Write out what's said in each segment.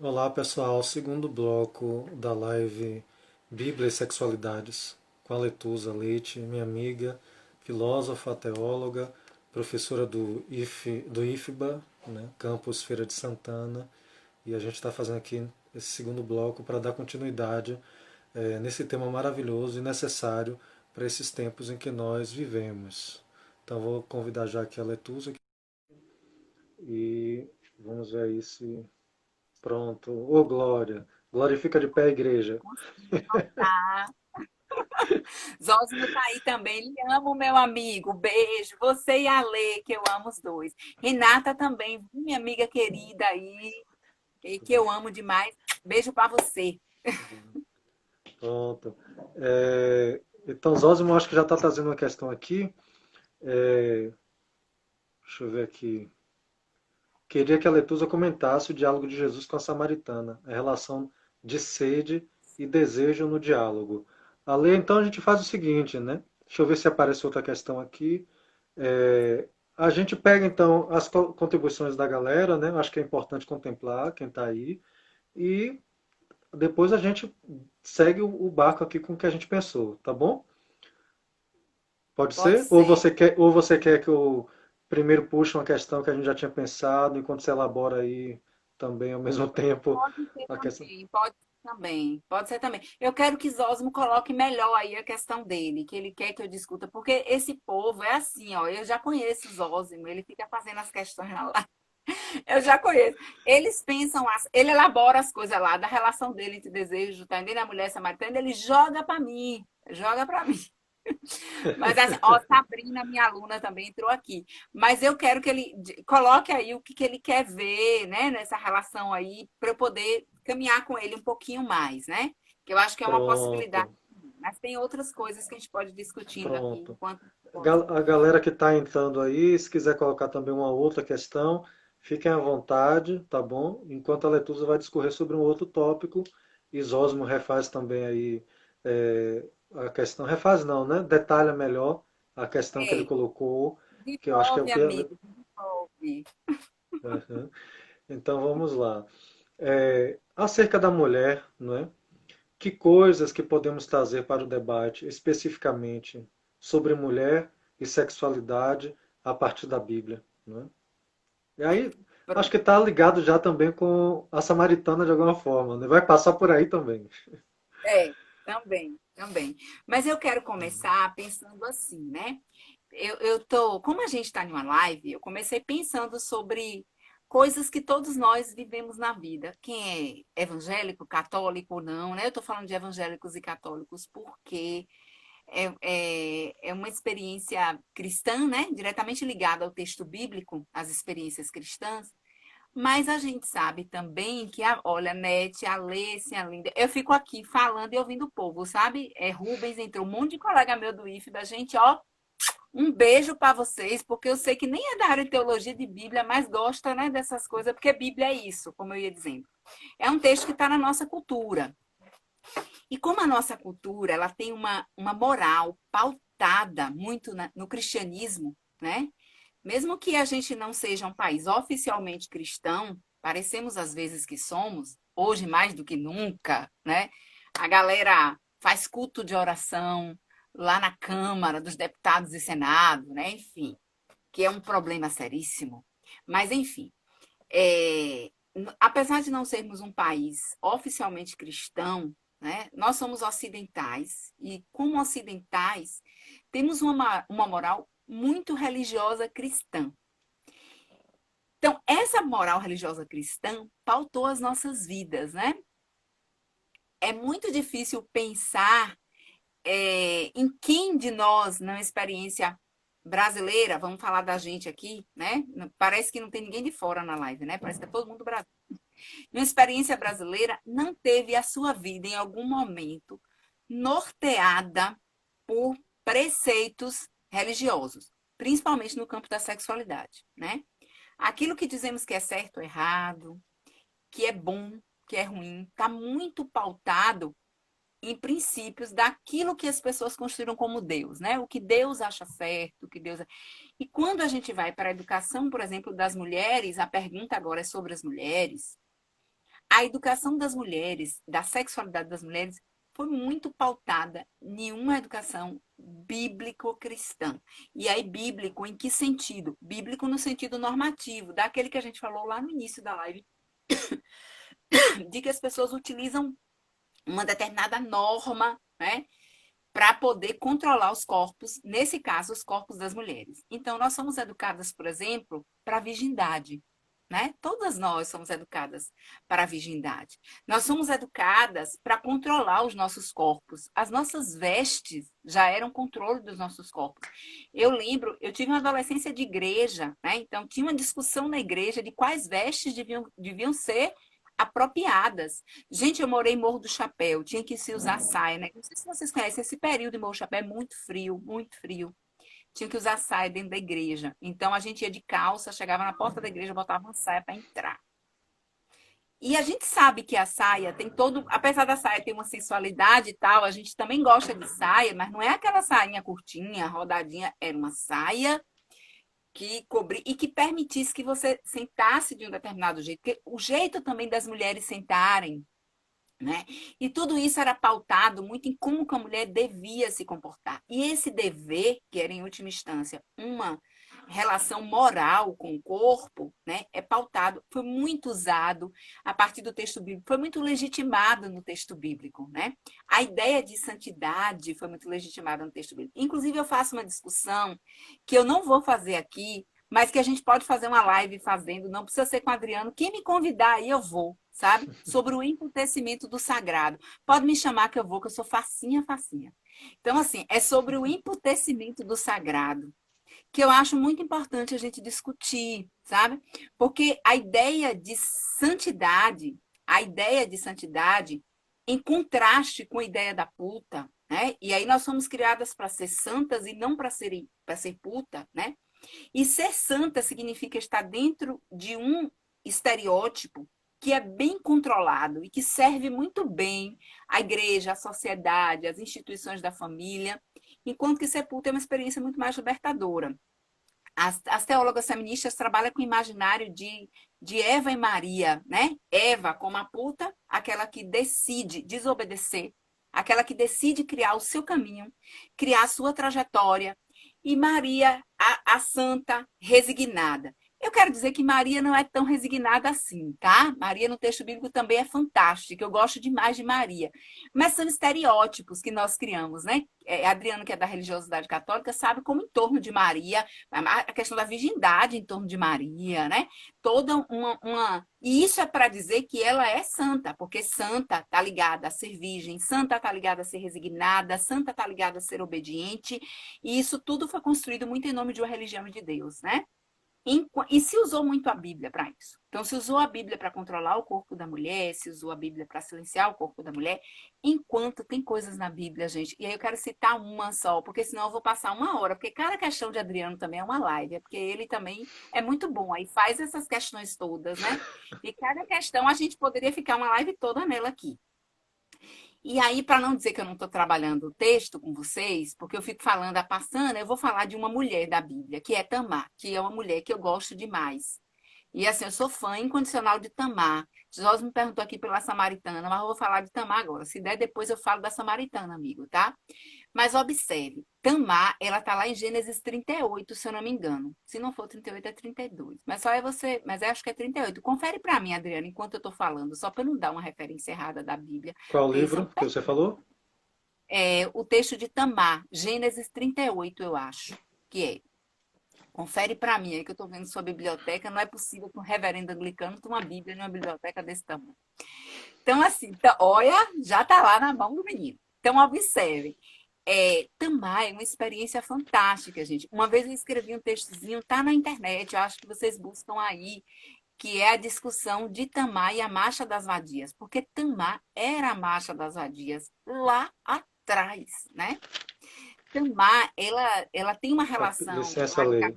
Olá pessoal, segundo bloco da live Bíblia e Sexualidades, com a Letusa Leite, minha amiga, filósofa, teóloga, professora do IFBA, né, Campus Feira de Santana, e a gente está fazendo aqui esse segundo bloco para dar continuidade nesse tema maravilhoso e necessário para esses tempos em que nós vivemos. Então vou convidar já aqui a Letusa e vamos ver aí se pronto. Ô, Glória. Glorifica de pé, igreja. Consegui notar. Zózimo tá aí também. Ele ama o meu amigo. Beijo. Você e a Lê, que eu amo os dois. Renata também, minha amiga querida aí, que eu amo demais. Beijo pra você. Pronto. Então, Zósimo, acho que já está trazendo uma questão aqui. É, deixa eu ver aqui. Queria que a Letusa comentasse o diálogo de Jesus com a samaritana, a relação de sede e desejo no diálogo. Ale, então a gente faz o seguinte, né? Deixa eu ver se aparece outra questão aqui. A gente pega então as contribuições da galera, né? Acho que é importante contemplar quem está aí. E depois a gente segue o barco aqui com o que a gente pensou, tá bom? Pode Pode ser? ser. Ou você quer que eu primeiro puxe uma questão que a gente já tinha pensado, enquanto você elabora aí também ao mesmo tempo Pode ser a questão? também. Pode ser também. Pode ser também. Eu quero que Zózimo coloque melhor aí a questão dele, que ele quer que eu discuta, porque esse povo é assim, ó. Eu já conheço o Zózimo, ele fica fazendo as questões lá. Eu já conheço. Eles pensam, ele elabora as coisas lá, da relação dele entre desejo, tá entendendo? A mulher samaritana, ele joga pra mim. Joga pra mim. Mas assim, ó, Sabrina, minha aluna, também entrou aqui. Mas eu quero que ele coloque aí o que, que ele quer ver, né, nessa relação aí, para eu poder caminhar com ele um pouquinho mais, né? Que eu acho que é uma possibilidade. Pronto, Mas tem outras coisas que a gente pode ir discutindo aqui pronto. enquanto. A galera que está entrando aí, se quiser colocar também uma outra questão, fiquem à vontade, tá bom? Enquanto a Letusa vai discorrer sobre um outro tópico, e Zósimo refaz também aí a questão. Refaz não, né? Detalha melhor a questão que ele É, colocou, que eu acho que é o desenvolve, que. amigo, desenvolve. Aham. Então vamos lá. Acerca da mulher, não é? Que coisas que podemos trazer para o debate especificamente sobre mulher e sexualidade a partir da Bíblia, não é? E aí, acho Pronto. que está ligado já também com a samaritana de alguma forma, né? Vai passar por aí também. É, também, também. Mas eu quero começar pensando assim, né? Como a gente está em uma live, eu comecei pensando sobre coisas que todos nós vivemos na vida. Quem é evangélico, católico ou não, né? Eu estou falando de evangélicos e católicos porque é uma experiência cristã, né? Diretamente ligada ao texto bíblico, às experiências cristãs. Mas a gente sabe também que, olha, Nete, a Alessia, a Linda, eu fico aqui falando e ouvindo o povo, sabe? Rubens entrou um monte de colega meu do IFBA, gente, ó, um beijo para vocês, porque eu sei que nem é da área de teologia de Bíblia, mas gosta, né, dessas coisas, porque Bíblia é isso, como eu ia dizendo. É um texto que está na nossa cultura. E como a nossa cultura, ela tem uma moral pautada muito no cristianismo, né? Mesmo que a gente não seja um país oficialmente cristão, parecemos às vezes que somos, hoje mais do que nunca, né? A galera faz culto de oração lá na Câmara dos Deputados e Senado, né? Enfim, que é um problema seríssimo. Mas, enfim, apesar de não sermos um país oficialmente cristão, né? Nós somos ocidentais e, como ocidentais, temos uma moral muito religiosa cristã. Então, essa moral religiosa cristã pautou as nossas vidas, né? É muito difícil pensar em quem de nós, na experiência brasileira, vamos falar da gente aqui, né? Parece que não tem ninguém de fora na live, né? Parece que é todo mundo brasileiro. Uma experiência brasileira não teve a sua vida em algum momento norteada por preceitos religiosos, principalmente no campo da sexualidade, né? Aquilo que dizemos que é certo ou errado, que é bom, que é ruim, está muito pautado em princípios daquilo que as pessoas construíram como Deus, né? O que Deus acha certo, o que Deus. E quando a gente vai para a educação, por exemplo, das mulheres, a pergunta agora é sobre as mulheres. a educação das mulheres, da sexualidade das mulheres, foi muito pautada em uma educação bíblico-cristã. E aí, bíblico em que sentido? Bíblico no sentido normativo, daquele que a gente falou lá no início da live, de que as pessoas utilizam uma determinada norma, né, para poder controlar os corpos, nesse caso, os corpos das mulheres. Então, nós somos educadas, por exemplo, para a virgindade. Né? Todas nós somos educadas para a virgindade. Nós somos educadas para controlar os nossos corpos. As nossas vestes já eram controle dos nossos corpos. Eu lembro, eu tive uma adolescência de igreja, né? Então tinha uma discussão na igreja de quais vestes deviam ser apropriadas. Gente, eu morei em Morro do Chapéu, tinha que se usar saia, né? Não sei se vocês conhecem esse período em Morro do Chapéu, é muito frio, muito frio. Tinha que usar saia dentro da igreja. Então a gente ia de calça, chegava na porta da igreja, botava uma saia para entrar. E a gente sabe que a saia tem todo, apesar da saia ter uma sensualidade e tal, a gente também gosta de saia, mas não é aquela sainha curtinha, rodadinha, era uma saia que cobria e que permitisse que você sentasse de um determinado jeito, porque o jeito também das mulheres sentarem, né? E tudo isso era pautado muito em como que a mulher devia se comportar. E esse dever, que era em última instância uma relação moral com o corpo, né, é pautado, foi muito usado a partir do texto bíblico, foi muito legitimado no texto bíblico, né? A ideia de santidade foi muito legitimada no texto bíblico. Inclusive, eu faço uma discussão que eu não vou fazer aqui, mas que a gente pode fazer uma live fazendo, não precisa ser com o Adriano. Quem me convidar aí, eu vou, sabe? Sobre o emputecimento do sagrado. Pode me chamar que eu vou, que eu sou facinha, facinha. Então, assim, é sobre o emputecimento do sagrado, que eu acho muito importante a gente discutir, sabe? Porque a ideia de santidade, em contraste com a ideia da puta, né? E aí nós somos criadas para ser santas e não para ser puta, né? E ser santa significa estar dentro de um estereótipo que é bem controlado e que serve muito bem à igreja, à sociedade, às instituições da família, enquanto que ser puta é uma experiência muito mais libertadora. As teólogas feministas trabalham com o imaginário de Eva e Maria, né? Eva como a puta, aquela que decide desobedecer, aquela que decide criar o seu caminho, criar a sua trajetória, e Maria, a santa resignada. Eu quero dizer que Maria não é tão resignada assim, tá? Maria no texto bíblico também é fantástica, eu gosto demais de Maria. Mas são estereótipos que nós criamos, né? Adriano, que é da religiosidade católica, sabe como em torno de Maria, a questão da virgindade em torno de Maria, né? Toda E isso é para dizer que ela é santa, porque santa está ligada a ser virgem, santa está ligada a ser resignada, santa está ligada a ser obediente, e isso tudo foi construído muito em nome de uma religião de Deus, né? E se usou muito a Bíblia para isso. Então, se usou a Bíblia para controlar o corpo da mulher, se usou a Bíblia para silenciar o corpo da mulher, enquanto tem coisas na Bíblia, gente. E aí eu quero citar uma só, porque senão eu vou passar uma hora, porque cada questão de Adriano também é uma live, é porque ele também é muito bom. Aí faz essas questões todas, né? E cada questão a gente poderia ficar uma live toda nela aqui. E aí, para não dizer que eu não estou trabalhando o texto com vocês, porque eu fico falando a passando, eu vou falar de uma mulher da Bíblia, que é Tamar, que é uma mulher que eu gosto demais. E assim, eu sou fã incondicional de Tamar. Jesus me perguntou aqui pela Samaritana, mas eu vou falar de Tamar agora. Se der, depois eu falo da Samaritana, amigo, tá? Mas observe, Tamar, ela tá lá em Gênesis 38, se eu não me engano. Se não for 38, é 32. Mas só é você, mas eu acho que é 38. Confere para mim, Adriana, enquanto eu tô falando, só para não dar uma referência errada da Bíblia. Qual Porque livro que você falou? o texto de Tamar, Gênesis 38, eu acho, que é. Confere para mim aí que eu estou vendo sua biblioteca. Não é possível que um reverendo anglicano tenha uma Bíblia numa biblioteca desse tamanho. Então, assim, olha, já está lá na mão do menino. Então, observe. Tamar é uma experiência fantástica, gente. Uma vez eu escrevi um textozinho, tá na internet, eu acho que vocês buscam aí, que é a discussão de Tamar e a marcha das vadias. Porque Tamar era a marcha das vadias lá atrás, né? Tamar, ela tem uma relação Licença, lá em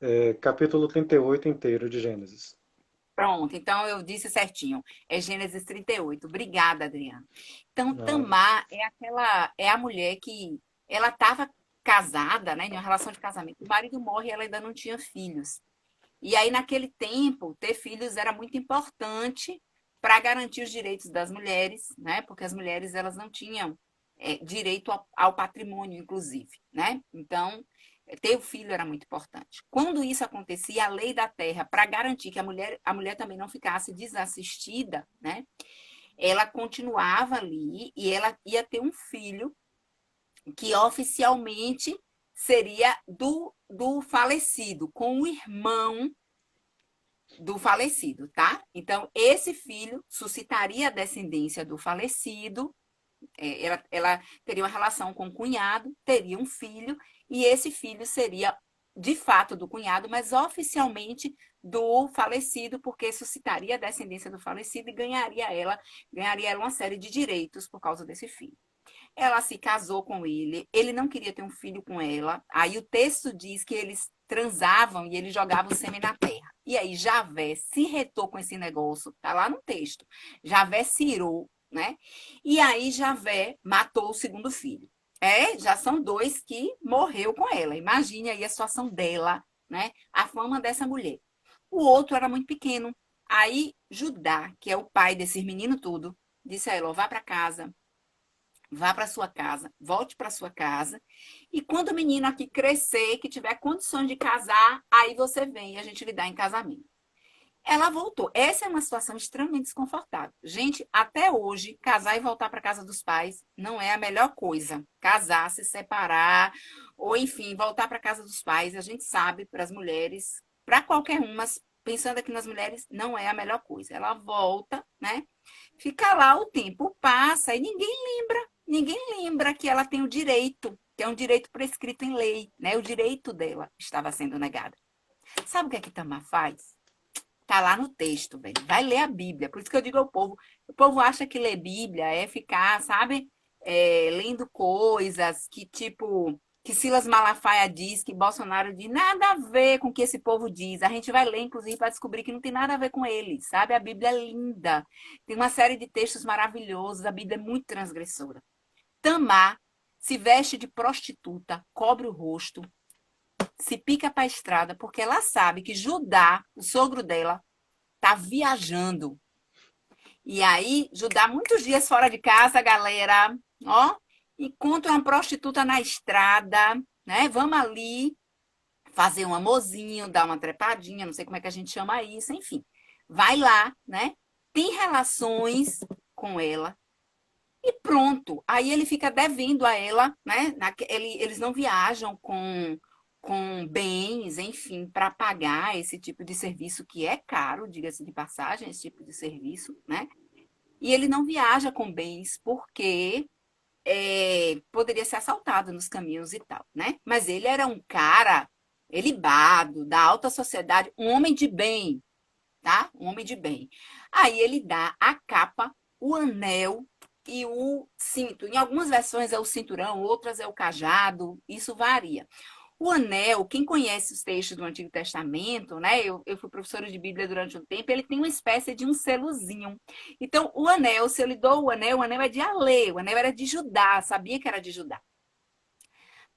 lei. Capítulo 38 inteiro de Gênesis. Pronto, então eu disse certinho. É Gênesis 38. Obrigada, Adriana. Então, Nada. Tamar é a mulher que ela estava casada, né, em uma relação de casamento. O marido morre e ela ainda não tinha filhos. E aí, naquele tempo, ter filhos era muito importante para garantir os direitos das mulheres, né? Porque as mulheres elas não tinham direito ao patrimônio, inclusive, né? Então, ter o filho era muito importante. Quando isso acontecia, a lei da terra, para garantir que a mulher também não ficasse desassistida, né? Ela continuava ali e ela ia ter um filho que oficialmente seria do falecido, com o irmão do falecido, tá? Então, esse filho suscitaria a descendência do falecido, ela teria uma relação com o cunhado, teria um filho, e esse filho seria de fato do cunhado, mas oficialmente do falecido, porque suscitaria a descendência do falecido e ganharia ela uma série de direitos por causa desse filho. Ela se casou com ele não queria ter um filho com ela. Aí o texto diz que eles transavam e ele jogava o sêmen na terra. E aí Javé se retou com esse negócio, tá lá no texto. Javé se irou, né? E aí Javé matou o segundo filho. Já são dois que morreu com ela. Imagine aí a situação dela, né? A fama dessa mulher. O outro era muito pequeno. Aí Judá, que é o pai desses meninos tudo, disse a ela: vá para casa, vá para sua casa, volte para sua casa. E quando o menino aqui crescer, que tiver condições de casar, aí você vem e a gente lhe dá em casamento. Ela voltou. Essa é uma situação extremamente desconfortável. Gente, até hoje, casar e voltar para casa dos pais não é a melhor coisa. Casar, se separar, ou enfim, voltar para casa dos pais, a gente sabe, para as mulheres, para qualquer uma, mas pensando aqui nas mulheres, não é a melhor coisa. Ela volta, né? Fica lá, o tempo passa e ninguém lembra que ela tem o direito, que é um direito prescrito em lei, né? O direito dela estava sendo negado. Sabe o que é que Tamar faz? Tá lá no texto, velho. Vai ler a Bíblia. Por isso que eu digo ao povo, o povo acha que ler Bíblia é ficar, sabe, lendo coisas que, tipo, que Silas Malafaia diz, que Bolsonaro diz, nada a ver com o que esse povo diz. A gente vai ler, inclusive, para descobrir que não tem nada a ver com eles, sabe? A Bíblia é linda. Tem uma série de textos maravilhosos. A Bíblia é muito transgressora. Tamar se veste de prostituta, cobre o rosto, se pica para a estrada, porque ela sabe que Judá, o sogro dela, tá viajando. E aí, Judá, muitos dias fora de casa, galera, ó, encontra uma prostituta na estrada, né? Vamos ali fazer um amorzinho, dar uma trepadinha, não sei como é que a gente chama isso, enfim. Vai lá, né? Tem relações com ela e pronto. Aí ele fica devendo a ela, né? Eles não viajam com bens, enfim, para pagar esse tipo de serviço que é caro, diga-se de passagem, esse tipo de serviço, né? E ele não viaja com bens porque poderia ser assaltado nos caminhos e tal, né? Mas ele era um cara ilibado, da alta sociedade, um homem de bem, tá? Um homem de bem. Aí ele dá a capa, o anel e o cinto. Em algumas versões é o cinturão, outras é o cajado, isso varia. O anel, quem conhece os textos do Antigo Testamento, né? Eu fui professora de Bíblia durante um tempo, ele tem uma espécie de um selozinho. Então, o anel, se eu lhe dou o anel é de Ale, o anel era de Judá, sabia que era de Judá.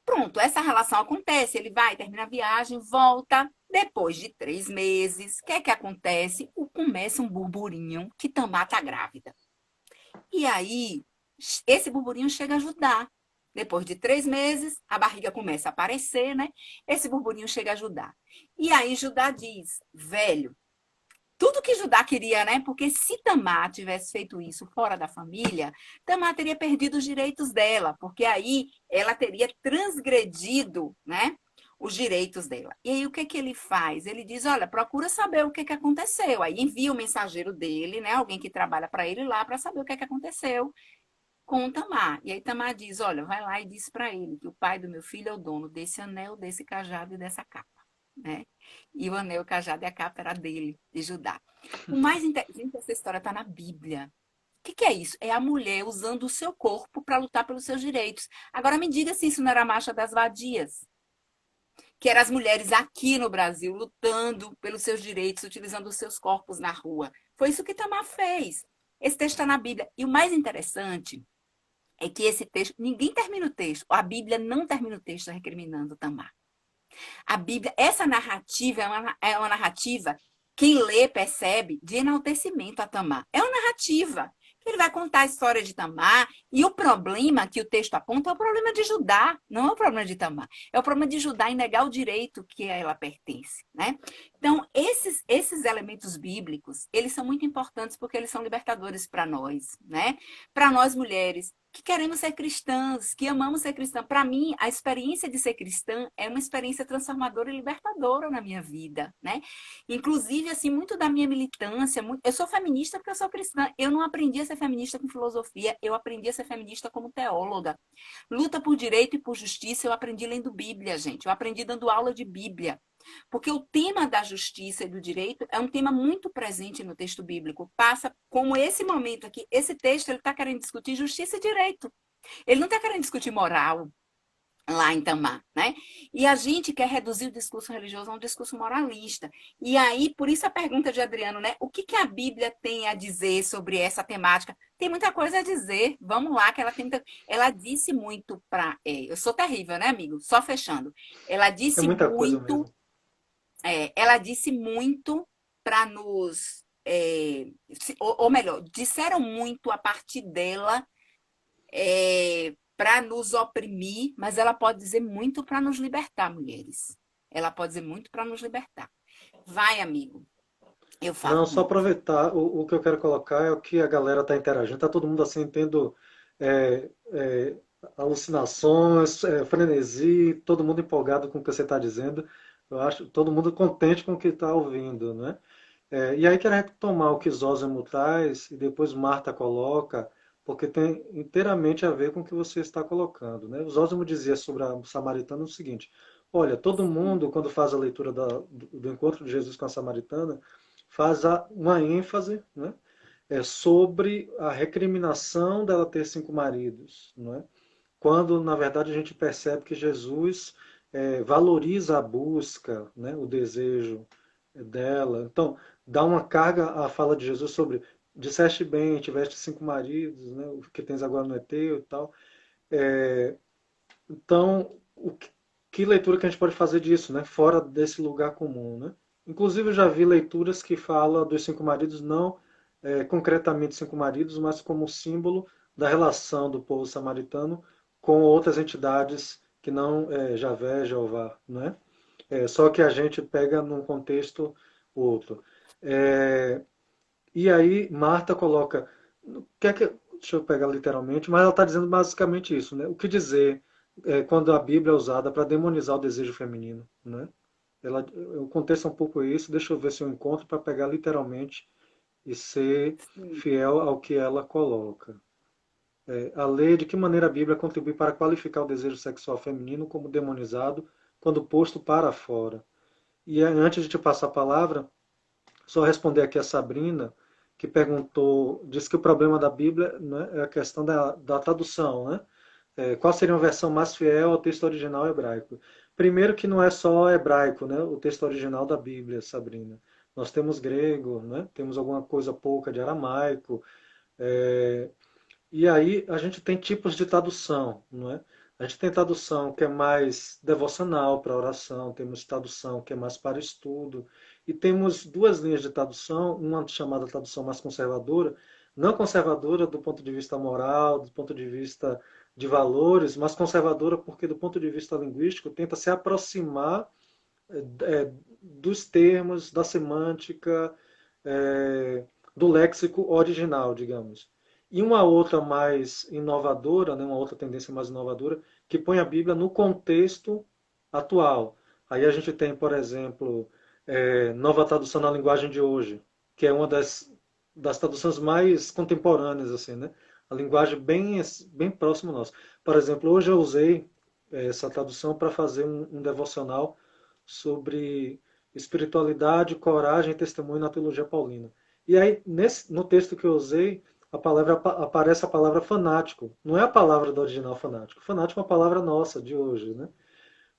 Pronto, essa relação acontece, ele vai, termina a viagem, volta. Depois de 3 meses, o que é que acontece? Começa um burburinho que Tamar tá grávida. E aí, esse burburinho chega a Judá. Depois de 3 meses, a barriga começa a aparecer, né? Esse burburinho chega a Judá. E aí Judá diz, velho, tudo que Judá queria, né? Porque se Tamar tivesse feito isso fora da família, Tamar teria perdido os direitos dela, porque aí ela teria transgredido, né? Os direitos dela. E aí o que que ele faz? Ele diz, olha, procura saber o que que aconteceu. Aí envia o mensageiro dele, né? Alguém que trabalha para ele lá para saber o que que aconteceu com o Tamar. E aí Tamar diz, olha, vai lá e diz para ele que o pai do meu filho é o dono desse anel, desse cajado e dessa capa, né? E o anel, o cajado e a capa era dele, de Judá. O mais interessante dessa história está na Bíblia. O que que é isso? É a mulher usando o seu corpo para lutar pelos seus direitos. Agora me diga se isso não era a marcha das vadias, que eram as mulheres aqui no Brasil lutando pelos seus direitos, utilizando os seus corpos na rua. Foi isso que Tamar fez. Esse texto está na Bíblia. E o mais interessante é que esse texto, ninguém termina o texto, a Bíblia não termina o texto recriminando Tamar. A Bíblia, essa narrativa é uma narrativa quem lê percebe, de enaltecimento a Tamar. É uma narrativa. Ele vai contar a história de Tamar, e o problema que o texto aponta é o problema de Judá, não é o problema de Tamar. É o problema de Judá em negar o direito que a ela pertence, né? Então, esses elementos bíblicos, eles são muito importantes porque eles são libertadores para nós, né? Para nós mulheres que queremos ser cristãs, que amamos ser cristãs. Para mim, a experiência de ser cristã é uma experiência transformadora e libertadora na minha vida, né? Inclusive, assim, muito da minha militância, eu sou feminista porque eu sou cristã. Eu não aprendi a ser feminista com filosofia, eu aprendi a ser feminista como teóloga. Luta por direito e por justiça, eu aprendi lendo Bíblia, gente. Eu aprendi dando aula de Bíblia. Porque o tema da justiça e do direito é um tema muito presente no texto bíblico. Passa como esse momento aqui, esse texto ele está querendo discutir justiça e direito. Ele não está querendo discutir moral lá em Tamar, né? E a gente quer reduzir o discurso religioso a um discurso moralista. E aí, por isso a pergunta de Adriano, né? O que a Bíblia tem a dizer sobre essa temática? Tem muita coisa a dizer. Vamos lá, que ela disse muito para. Eu sou terrível, né, amigo? Só fechando. Ela É disse muita coisa muito mesmo. ela disse muito para nos. Ou melhor, disseram muito a partir dela para nos oprimir, mas ela pode dizer muito para nos libertar, mulheres. Ela pode dizer muito para nos libertar. Vai, amigo. Eu Não, falo só muito. aproveitar, o que eu quero colocar é o que a galera está interagindo. Está todo mundo assim tendo é, é, alucinações, frenesi, todo mundo empolgado com o que você está dizendo. Eu acho todo mundo contente com o que está ouvindo, né? E aí quero retomar o que Zósimo traz e depois Marta coloca, porque tem inteiramente a ver com o que você está colocando, né? O Zósimo dizia sobre a samaritana o seguinte: olha, todo mundo quando faz a leitura do encontro de Jesus com a samaritana faz uma ênfase, né, sobre a recriminação dela ter 5 maridos, não é? Quando na verdade a gente percebe que Jesus valoriza a busca, né, o desejo dela. Então, dá uma carga à fala de Jesus sobre disseste bem, tiveste 5 maridos, né, o que tens agora não é teu e tal. É, então, que leitura que a gente pode fazer disso, né? Fora desse lugar comum, né? Inclusive, eu já vi leituras que falam dos 5 maridos, não concretamente 5 maridos, mas como símbolo da relação do povo samaritano com outras entidades que não Javé, Jeová, né? Só que a gente pega num contexto outro. É, e aí, Marta coloca, deixa eu pegar literalmente, mas ela está dizendo basicamente isso, né? O que dizer quando a Bíblia é usada para demonizar o desejo feminino, né? O contexto é um pouco isso, deixa eu ver se eu encontro para pegar literalmente e ser Sim, fiel ao que ela coloca. A lei, de que maneira a Bíblia contribui para qualificar o desejo sexual feminino como demonizado quando posto para fora. E antes de te passar a palavra, só responder aqui a Sabrina, que perguntou, disse que o problema da Bíblia, né, é a questão da tradução, né? Qual seria uma versão mais fiel ao texto original hebraico? Primeiro que não é só hebraico, né, o texto original da Bíblia, Sabrina. Nós temos grego, né, temos alguma coisa pouca de aramaico, é, e aí a gente tem tipos de tradução, não é? A gente tem tradução que é mais devocional para oração, temos tradução que é mais para estudo, e temos duas linhas de tradução, uma chamada tradução mais conservadora, não conservadora do ponto de vista moral, do ponto de vista de valores, mas conservadora porque do ponto de vista linguístico tenta se aproximar dos termos, da semântica, do léxico original, digamos. E uma outra mais inovadora, né, uma outra tendência mais inovadora, que põe a Bíblia no contexto atual. Aí a gente tem, por exemplo, nova tradução na linguagem de hoje, que é uma das traduções mais contemporâneas, assim, né? A linguagem bem próxima a nós. Por exemplo, hoje eu usei essa tradução para fazer um devocional sobre espiritualidade, coragem e testemunho na teologia paulina. E aí, no texto que eu usei, aparece a palavra fanático. Não é a palavra do original fanático. Fanático é uma palavra nossa, de hoje. Né?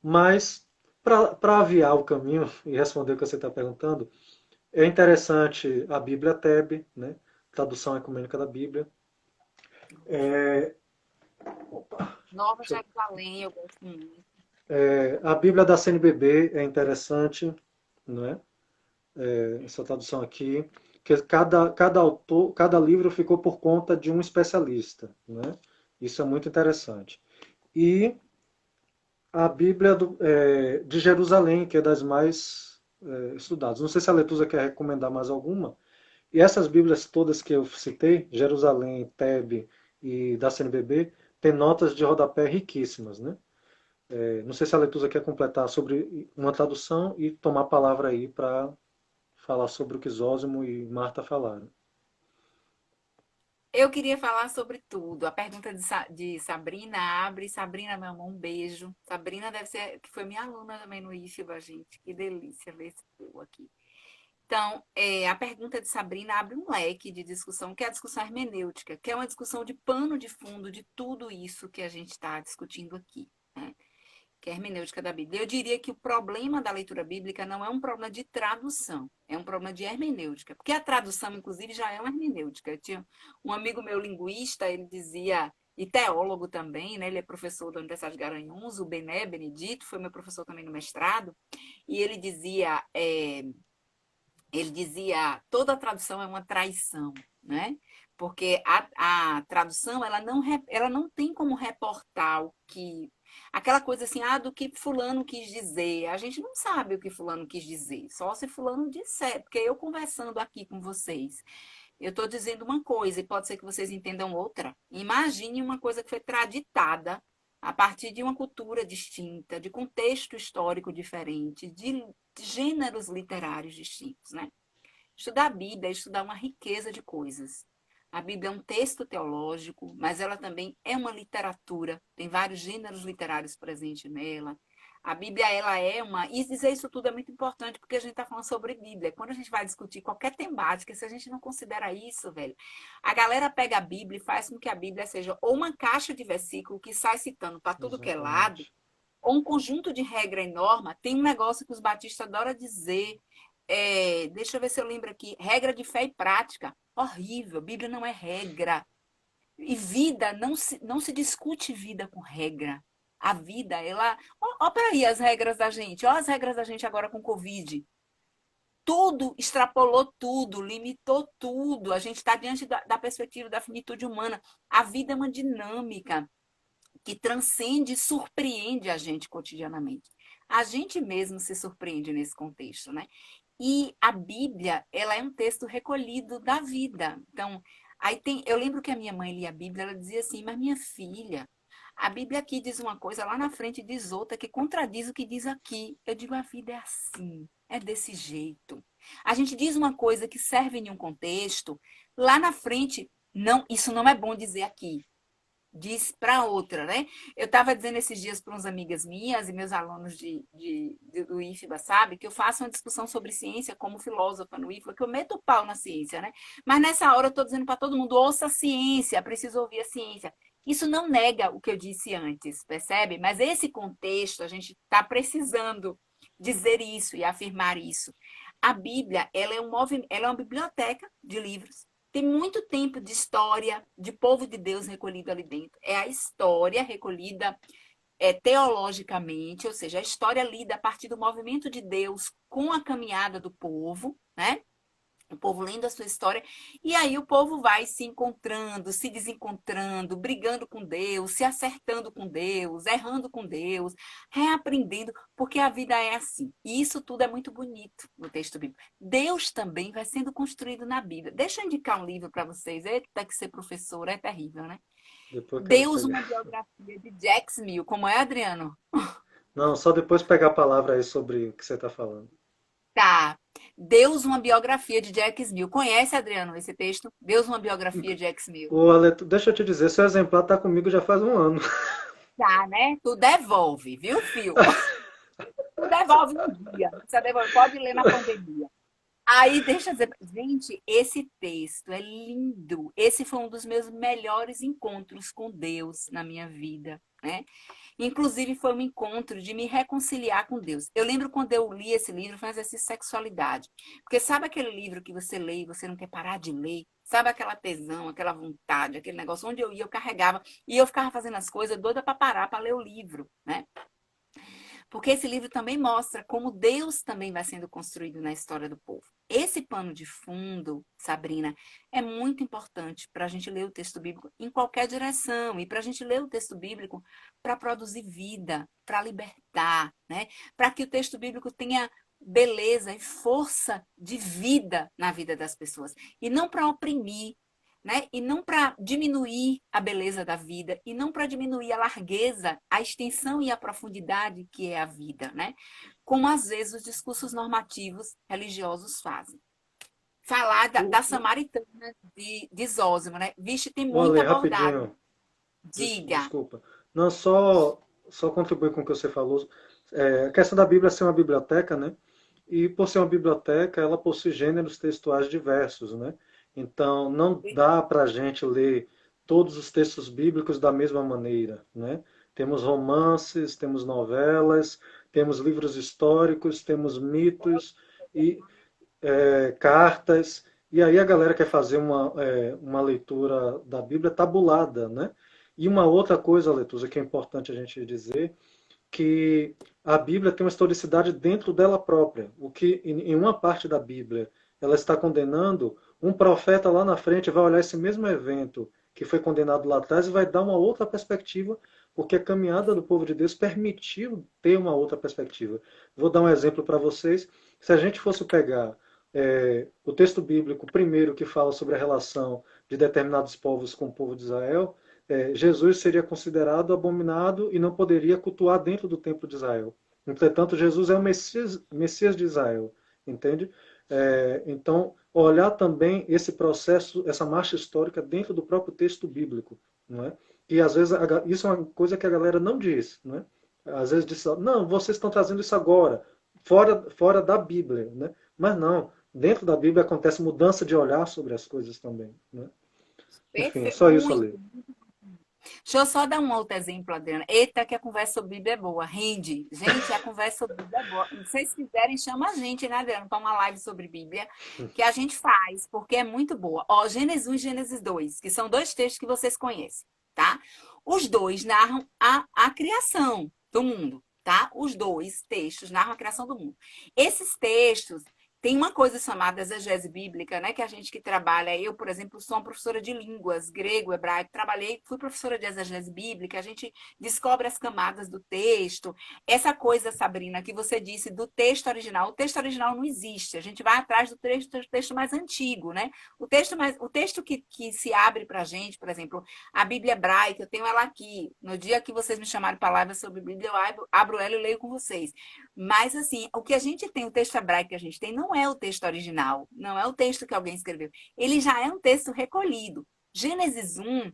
Mas, para aviar o caminho e responder o que você está perguntando, é interessante a Bíblia Teb, né? Tradução ecumênica da Bíblia. É, opa, Nova deixa eu, Jerusalém, eu gosto muito. a Bíblia da CNBB é interessante, não é? essa tradução aqui, que cada autor, cada livro ficou por conta de um especialista, né? Isso é muito interessante. E a Bíblia de Jerusalém, que é das mais estudadas. Não sei se a Letusa quer recomendar mais alguma. E essas Bíblias todas que eu citei, Jerusalém, Tebe e da CNBB, tem notas de rodapé riquíssimas, né? Não sei se a Letusa quer completar sobre uma tradução e tomar a palavra aí para falar sobre o que Zósimo e Marta falaram. Eu queria falar sobre tudo. A pergunta de Sabrina abre. Sabrina, meu amor, um beijo. Sabrina deve ser, que foi minha aluna também no IFBA, gente. Que delícia ver esse povo aqui. Então, a pergunta de Sabrina abre um leque de discussão, que é a discussão hermenêutica, que é uma discussão de pano de fundo de tudo isso que a gente está discutindo aqui, né? Que é a hermenêutica da Bíblia. Eu diria que o problema da leitura bíblica não é um problema de tradução, é um problema de hermenêutica, porque a tradução, inclusive, já é uma hermenêutica. Eu tinha um amigo meu linguista, ele dizia, e teólogo também, né? Ele é professor da Universidade de Garanhuns, o Bené Benedito, foi meu professor também no mestrado, e ele dizia, toda tradução é uma traição, né? Porque a tradução ela não tem como reportar o que aquela coisa assim, do que fulano quis dizer. A gente não sabe o que fulano quis dizer, só se fulano disser, porque eu conversando aqui com vocês, eu estou dizendo uma coisa e pode ser que vocês entendam outra. Imagine uma coisa que foi traditada a partir de uma cultura distinta, de contexto histórico diferente, de gêneros literários distintos, né? Estudar a Bíblia é estudar uma riqueza de coisas. A Bíblia é um texto teológico, mas ela também é uma literatura, tem vários gêneros literários presentes nela. A Bíblia, ela é uma. E dizer isso tudo é muito importante, porque a gente está falando sobre Bíblia. Quando a gente vai discutir qualquer temática, se a gente não considera isso, velho, a galera pega a Bíblia e faz com que a Bíblia seja ou uma caixa de versículo que sai citando para tudo que é lado, Exatamente. ou um conjunto de regra e norma. Tem um negócio que os batistas adoram dizer. Deixa eu ver se eu lembro aqui. Regra de fé e prática. Horrível. Bíblia não é regra. E vida, não se discute vida com regra. A vida, ela. Ó, peraí as regras da gente. Ó, as regras da gente agora com Covid. Tudo, extrapolou tudo, limitou tudo. A gente está diante da perspectiva da finitude humana. A vida é uma dinâmica que transcende e surpreende a gente cotidianamente. A gente mesmo se surpreende nesse contexto, né? E a Bíblia, ela é um texto recolhido da vida. Então, eu lembro que a minha mãe lia a Bíblia, ela dizia assim: "Mas minha filha, a Bíblia aqui diz uma coisa, lá na frente diz outra que contradiz o que diz aqui". Eu digo: "A vida é assim, é desse jeito. A gente diz uma coisa que serve em um contexto, lá na frente não, isso não é bom dizer aqui, diz para outra, né?". Eu estava dizendo esses dias para umas amigas minhas e meus alunos do IFBA, sabe, que eu faço uma discussão sobre ciência como filósofa no IFBA, que eu meto o pau na ciência, né? Mas nessa hora eu estou dizendo para todo mundo: ouça a ciência, preciso ouvir a ciência. Isso não nega o que eu disse antes, percebe? Mas esse contexto, a gente está precisando dizer isso e afirmar isso. A Bíblia, ela é uma biblioteca de livros, tem muito tempo de história, de povo de Deus recolhido ali dentro. É a história recolhida teologicamente, ou seja, a história lida a partir do movimento de Deus com a caminhada do povo, né? O povo lendo a sua história, e aí o povo vai se encontrando, se desencontrando, brigando com Deus, se acertando com Deus, errando com Deus, reaprendendo, porque a vida é assim. E isso tudo é muito bonito no texto bíblico. Deus também vai sendo construído na Bíblia. Deixa eu indicar um livro para vocês. Eita, que ser professor é terrível, né? Depois eu quero Deus, pegar. uma biografia de Jack Mill. Como é, Adriano? Não, só depois pegar a palavra aí sobre o que você está falando. Tá. Deus, uma biografia de Jack Mill. Conhece, Adriano, esse texto? Deus, uma biografia de Jack Mill. Ô, Aleto, deixa eu te dizer, seu exemplar está comigo já faz um ano. Tá, né? Tu devolve, viu, filho? Tu devolve um dia. Você devolve, pode ler na pandemia. Aí, deixa eu dizer, gente, esse texto é lindo. Esse foi um dos meus melhores encontros com Deus na minha vida, né? Inclusive, foi um encontro de me reconciliar com Deus. Eu lembro quando eu li esse livro, foi um exercício de sexualidade. Porque sabe aquele livro que você lê e você não quer parar de ler? Sabe aquela tesão, aquela vontade, aquele negócio? Onde eu ia, eu carregava. E eu ficava fazendo as coisas doida para parar, para ler o livro, né? Porque esse livro também mostra como Deus também vai sendo construído na história do povo. Esse pano de fundo, Sabrina, é muito importante para a gente ler o texto bíblico em qualquer direção e para a gente ler o texto bíblico para produzir vida, para libertar, né? Para que o texto bíblico tenha beleza e força de vida na vida das pessoas e não para oprimir, né? E não para diminuir a beleza da vida, e não para diminuir a largueza, a extensão e a profundidade que é a vida, né? Como às vezes os discursos normativos religiosos fazem. Falar da samaritana de Zósimo, né? Vixe, tem Olha, muita abordagem. rapidinho, Diga. desculpa. Não, só contribuir com o que você falou. A questão da Bíblia ser uma biblioteca, né? E por ser uma biblioteca, ela possui gêneros textuais diversos, né? Então, não dá para a gente ler todos os textos bíblicos da mesma maneira, né? Temos romances, temos novelas, temos livros históricos, temos mitos e cartas. E aí a galera quer fazer uma leitura da Bíblia tabulada, né? E uma outra coisa, Letusa, que é importante a gente dizer, que a Bíblia tem uma historicidade dentro dela própria. O que em uma parte da Bíblia ela está condenando, um profeta lá na frente vai olhar esse mesmo evento que foi condenado lá atrás e vai dar uma outra perspectiva, porque a caminhada do povo de Deus permitiu ter uma outra perspectiva. Vou dar um exemplo para vocês. Se a gente fosse pegar o texto bíblico primeiro que fala sobre a relação de determinados povos com o povo de Israel, Jesus seria considerado abominado e não poderia cultuar dentro do templo de Israel. Entretanto, Jesus é o Messias de Israel, entende? Então, olhar também esse processo, essa marcha histórica dentro do próprio texto bíblico, não é? E às vezes isso é uma coisa que a galera não diz, não é? Às vezes diz, não, vocês estão trazendo isso agora, fora da Bíblia, né? Mas não, dentro da Bíblia acontece mudança de olhar sobre as coisas também, né? Enfim, Perfeito. só isso ali. Deixa eu só dar um outro exemplo, Adriana. Eita, que a conversa sobre Bíblia é boa. Rende. Gente, a conversa sobre Bíblia é boa. Se vocês quiserem, chama a gente, né, Adriana, para uma live sobre Bíblia, que a gente faz, porque é muito boa. Ó, Gênesis 1 e Gênesis 2, que são dois textos que vocês conhecem, tá? Os dois narram a criação do mundo, tá? Os dois textos narram a criação do mundo. Esses textos tem uma coisa chamada exegese bíblica, né? Que a gente que trabalha, eu, por exemplo, sou uma professora de línguas, grego, hebraico, fui professora de exegese bíblica, a gente descobre as camadas do texto. Essa coisa, Sabrina, que você disse do texto original, o texto original não existe, a gente vai atrás do texto mais antigo, né? O texto que se abre para a gente, por exemplo, a Bíblia hebraica, eu tenho ela aqui. No dia que vocês me chamarem palavras sobre Bíblia, eu abro ela e leio com vocês. Mas, assim, o que a gente tem, o texto hebraico que a gente tem, não é o texto original, não é o texto que alguém escreveu. Ele já é um texto recolhido. Gênesis 1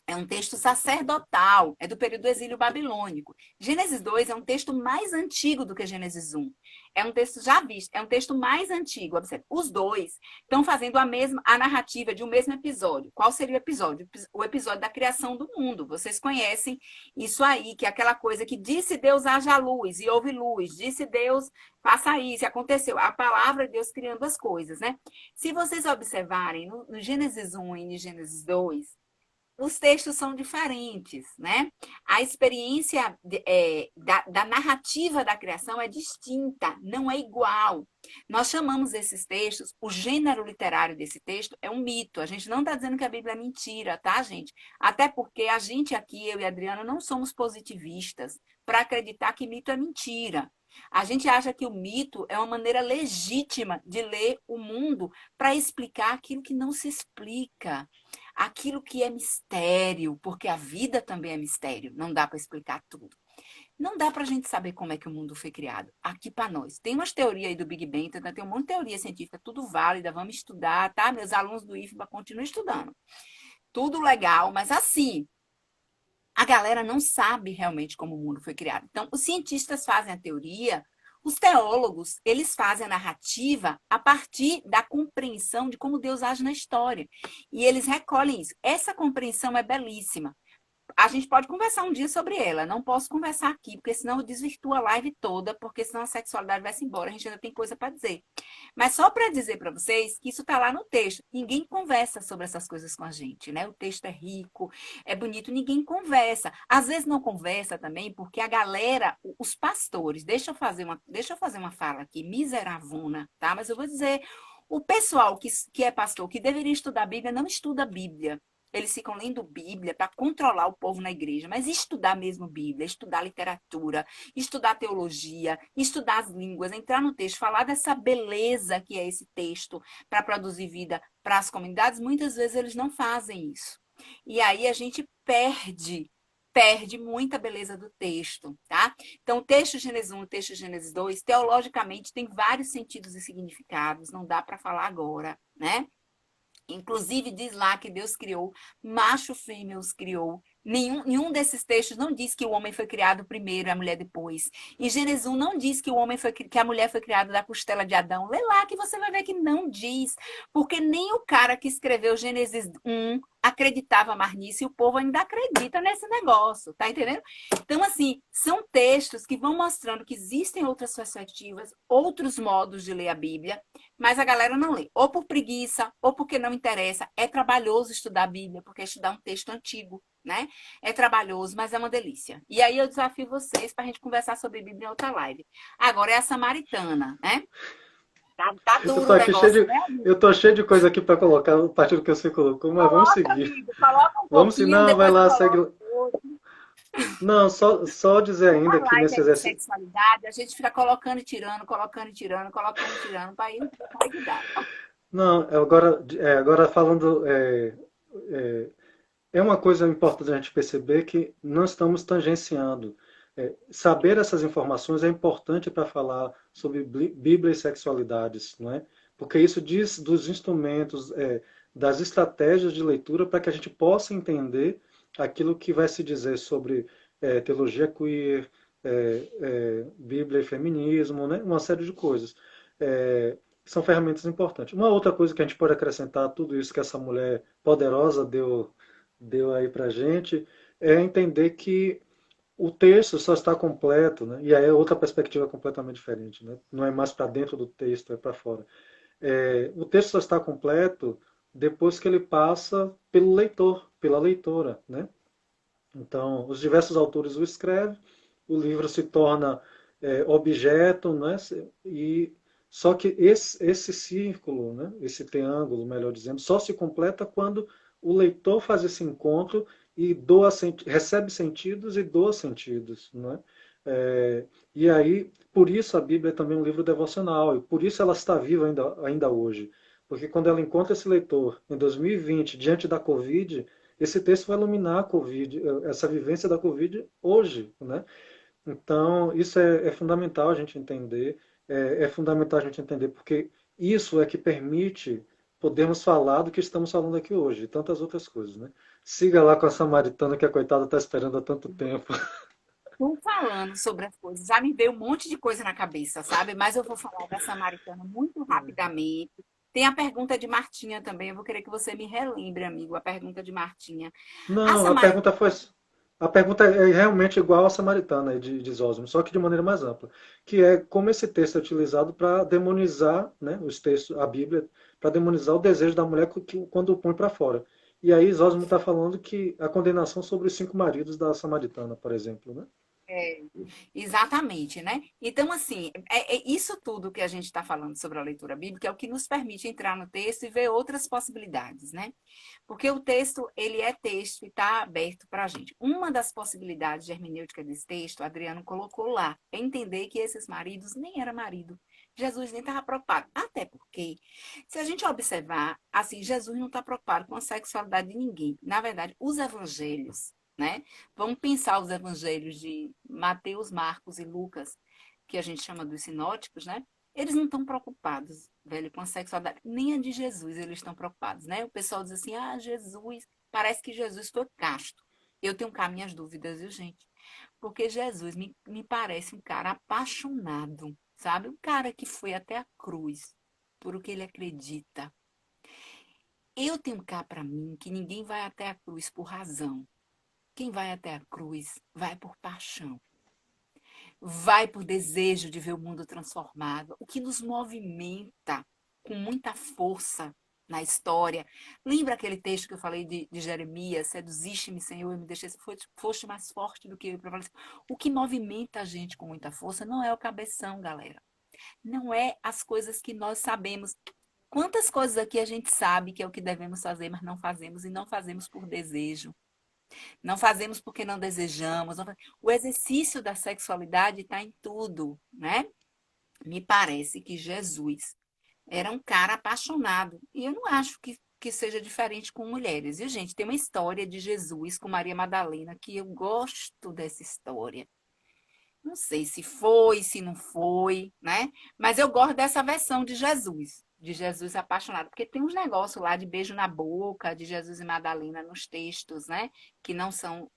é um texto sacerdotal, é do período do exílio babilônico. Gênesis 2 é um texto mais antigo do que Gênesis 1. É um texto já visto, é um texto mais antigo. Observe, os dois estão fazendo a narrativa de um mesmo episódio. Qual seria o episódio? O episódio da criação do mundo. Vocês conhecem isso aí, que é aquela coisa que disse Deus haja luz e houve luz. Disse Deus faça isso, aconteceu. A palavra de Deus criando as coisas, né? Se vocês observarem no Gênesis 1 e no Gênesis 2, os textos são diferentes, né? A experiência da narrativa da criação é distinta, não é igual. Nós chamamos esses textos, o gênero literário desse texto é um mito. A gente não está dizendo que a Bíblia é mentira, tá, gente? Até porque a gente aqui, eu e a Adriana, não somos positivistas para acreditar que mito é mentira. A gente acha que o mito é uma maneira legítima de ler o mundo para explicar aquilo que não se explica. Aquilo que é mistério, porque a vida também é mistério, não dá para explicar tudo. Não dá para a gente saber como é que o mundo foi criado. Aqui para nós. Tem umas teorias aí do Big Bang, tem um monte de teoria científica, tudo válida, vamos estudar, tá? Meus alunos do IFBA continuam estudando. Tudo legal, mas assim, a galera não sabe realmente como o mundo foi criado. Então, os cientistas fazem a teoria, os teólogos, eles fazem a narrativa a partir da compreensão de como Deus age na história. E eles recolhem isso. Essa compreensão é belíssima. A gente pode conversar um dia sobre ela. Não posso conversar aqui, porque senão eu desvirtuo a live toda, porque senão a sexualidade vai se embora. A gente ainda tem coisa para dizer. Mas só para dizer para vocês que isso está lá no texto. Ninguém conversa sobre essas coisas com a gente, né? O texto é rico, é bonito, ninguém conversa. Às vezes não conversa também porque a galera, os pastores, deixa eu fazer uma fala aqui, miseravona, tá? Mas eu vou dizer, o pessoal que é pastor, que deveria estudar a Bíblia, não estuda a Bíblia. Eles ficam lendo Bíblia para controlar o povo na igreja, mas estudar mesmo Bíblia, estudar literatura, estudar teologia, estudar as línguas, entrar no texto, falar dessa beleza que é esse texto para produzir vida para as comunidades, muitas vezes eles não fazem isso. E aí a gente perde muita beleza do texto, tá? Então, o texto Gênesis 1, o texto Gênesis 2, teologicamente tem vários sentidos e significados, não dá para falar agora, né? Inclusive, diz lá que Deus criou, macho e fêmea os criou. Nenhum desses textos não diz que o homem foi criado primeiro e a mulher depois. Em Gênesis 1 não diz que a mulher foi criada da costela de Adão. Lê lá que você vai ver que não diz. Porque nem o cara que escreveu Gênesis 1 acreditava mais nisso e o povo ainda acredita nesse negócio, tá entendendo? Então, assim, são textos que vão mostrando que existem outras perspectivas, outros modos de ler a Bíblia, mas a galera não lê. Ou por preguiça, ou porque não interessa. É trabalhoso estudar a Bíblia, porque é estudar um texto antigo, né? É trabalhoso, mas é uma delícia. E aí eu desafio vocês para a gente conversar sobre Bíblia em outra live. Agora é a Samaritana, né? Tá Eu duro tô o aqui cheio negócio, de, né? eu tô cheio de coisa aqui para colocar a partir do que você colocou, mas vamos Coloca, seguir. amigo, coloca um Vamos sim, pouquinho, não, vai depois eu lá, segue. coloco outro. Não, só dizer Como ainda a que live nesse é de exercício. sexualidade, a gente fica colocando e tirando, colocando e tirando, colocando e tirando, para ir vai que dá. Não, agora falando. É uma coisa importante a gente perceber que não estamos tangenciando. Saber essas informações é importante para falar sobre Bíblia e sexualidades, não é? Porque isso diz dos instrumentos, das estratégias de leitura para que a gente possa entender aquilo que vai se dizer sobre teologia queer, Bíblia e feminismo, né? Uma série de coisas. É, são ferramentas importantes. Uma outra coisa que a gente pode acrescentar a tudo isso que essa mulher poderosa deu aí para gente, é entender que o texto só está completo, né? E aí é outra perspectiva completamente diferente, né? Não é mais para dentro do texto, é para fora. O texto só está completo depois que ele passa pelo leitor, pela leitora, né? Então, os diversos autores o escrevem, o livro se torna objeto, né? E só que esse círculo, né? Esse triângulo, melhor dizendo, só se completa quando o leitor faz esse encontro e recebe sentidos e doa sentidos, né? É, e aí, por isso a Bíblia é também um livro devocional, e por isso ela está viva ainda hoje. Porque quando ela encontra esse leitor em 2020, diante da Covid, esse texto vai iluminar a Covid, essa vivência da Covid hoje, né? Então, isso é fundamental a gente entender, é fundamental a gente entender, porque isso é que permite podermos falar do que estamos falando aqui hoje, e tantas outras coisas, né? Siga lá com a Samaritana, que a coitada está esperando há tanto tempo. Estou falando sobre as coisas, já me veio um monte de coisa na cabeça, sabe? Mas eu vou falar da Samaritana muito rapidamente. Tem a pergunta de Martinha também, eu vou querer que você me relembre, amigo, a pergunta de Martinha. A Não, Samaritana, a pergunta é realmente igual à Samaritana aí de Zósimo, só que de maneira mais ampla, que é como esse texto é utilizado para demonizar, né, os textos, a Bíblia, para demonizar o desejo da mulher quando o põe para fora. E aí Zósimo está falando que a condenação sobre os 5 maridos da Samaritana, por exemplo, né? é, exatamente, né? Então, assim, é isso tudo que a gente está falando sobre a leitura bíblica é o que nos permite entrar no texto e ver outras possibilidades, né? Porque o texto, ele é texto e está aberto para a gente. Uma das possibilidades de hermenêutica desse texto, Adriano colocou lá, é entender que esses maridos nem era marido. Jesus nem estava preocupado. Até porque, se a gente observar, assim, Jesus não está preocupado com a sexualidade de ninguém. Na verdade, os evangelhos, né? Vamos pensar os evangelhos de Mateus, Marcos e Lucas, que a gente chama dos sinóticos, né? Eles não estão preocupados, velho, com a sexualidade. Nem a de Jesus eles estão preocupados, né? O pessoal diz assim, Jesus, parece que Jesus foi casto. Eu tenho cá minhas dúvidas, viu, gente? Porque Jesus me parece um cara apaixonado, sabe? Um cara que foi até a cruz por o que ele acredita. Eu tenho cá para mim que ninguém vai até a cruz por razão. Quem vai até a cruz vai por paixão, vai por desejo de ver o mundo transformado. O que nos movimenta com muita força na história. Lembra aquele texto que eu falei de Jeremias? Seduziste-me, Senhor, e me deixaste, foste mais forte do que eu e prevalece. O que movimenta a gente com muita força não é o cabeção, galera. Não é as coisas que nós sabemos. Quantas coisas aqui a gente sabe que é o que devemos fazer, mas não fazemos, e não fazemos por desejo. Não fazemos porque não desejamos. O exercício da sexualidade está em tudo, né? Me parece que Jesus era um cara apaixonado. E eu não acho que seja diferente com mulheres. E, gente, tem uma história de Jesus com Maria Madalena que eu gosto dessa história. Não sei se foi, se não foi, né? Mas eu gosto dessa versão de Jesus apaixonado, porque tem uns negócios lá de beijo na boca, de Jesus e Madalena nos textos, né? Que não são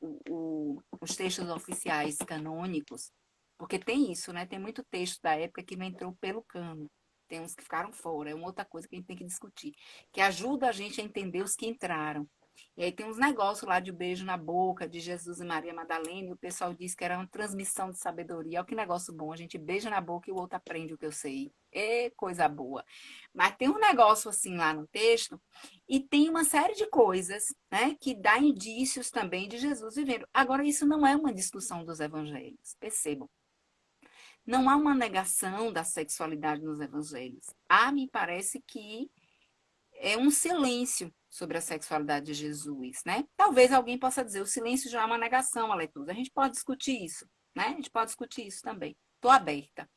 os textos oficiais canônicos, porque tem isso, né? Tem muito texto da época que não entrou pelo cano. Tem uns que ficaram fora, é uma outra coisa que a gente tem que discutir, que ajuda a gente a entender os que entraram. E aí tem uns negócios lá de beijo na boca, de Jesus e Maria Madalena, e o pessoal diz que era uma transmissão de sabedoria. Olha que negócio bom, a gente beija na boca e o outro aprende o que eu sei. É coisa boa. Mas tem um negócio assim lá no texto, e tem uma série de coisas, né, que dá indícios também de Jesus vivendo. Agora, isso não é uma discussão dos evangelhos, percebam. Não há uma negação da sexualidade nos evangelhos. Me parece que é um silêncio sobre a sexualidade de Jesus, né? Talvez alguém possa dizer, o silêncio já é uma negação, Aletusa. A gente pode discutir isso, né? A gente pode discutir isso também. Estou aberta.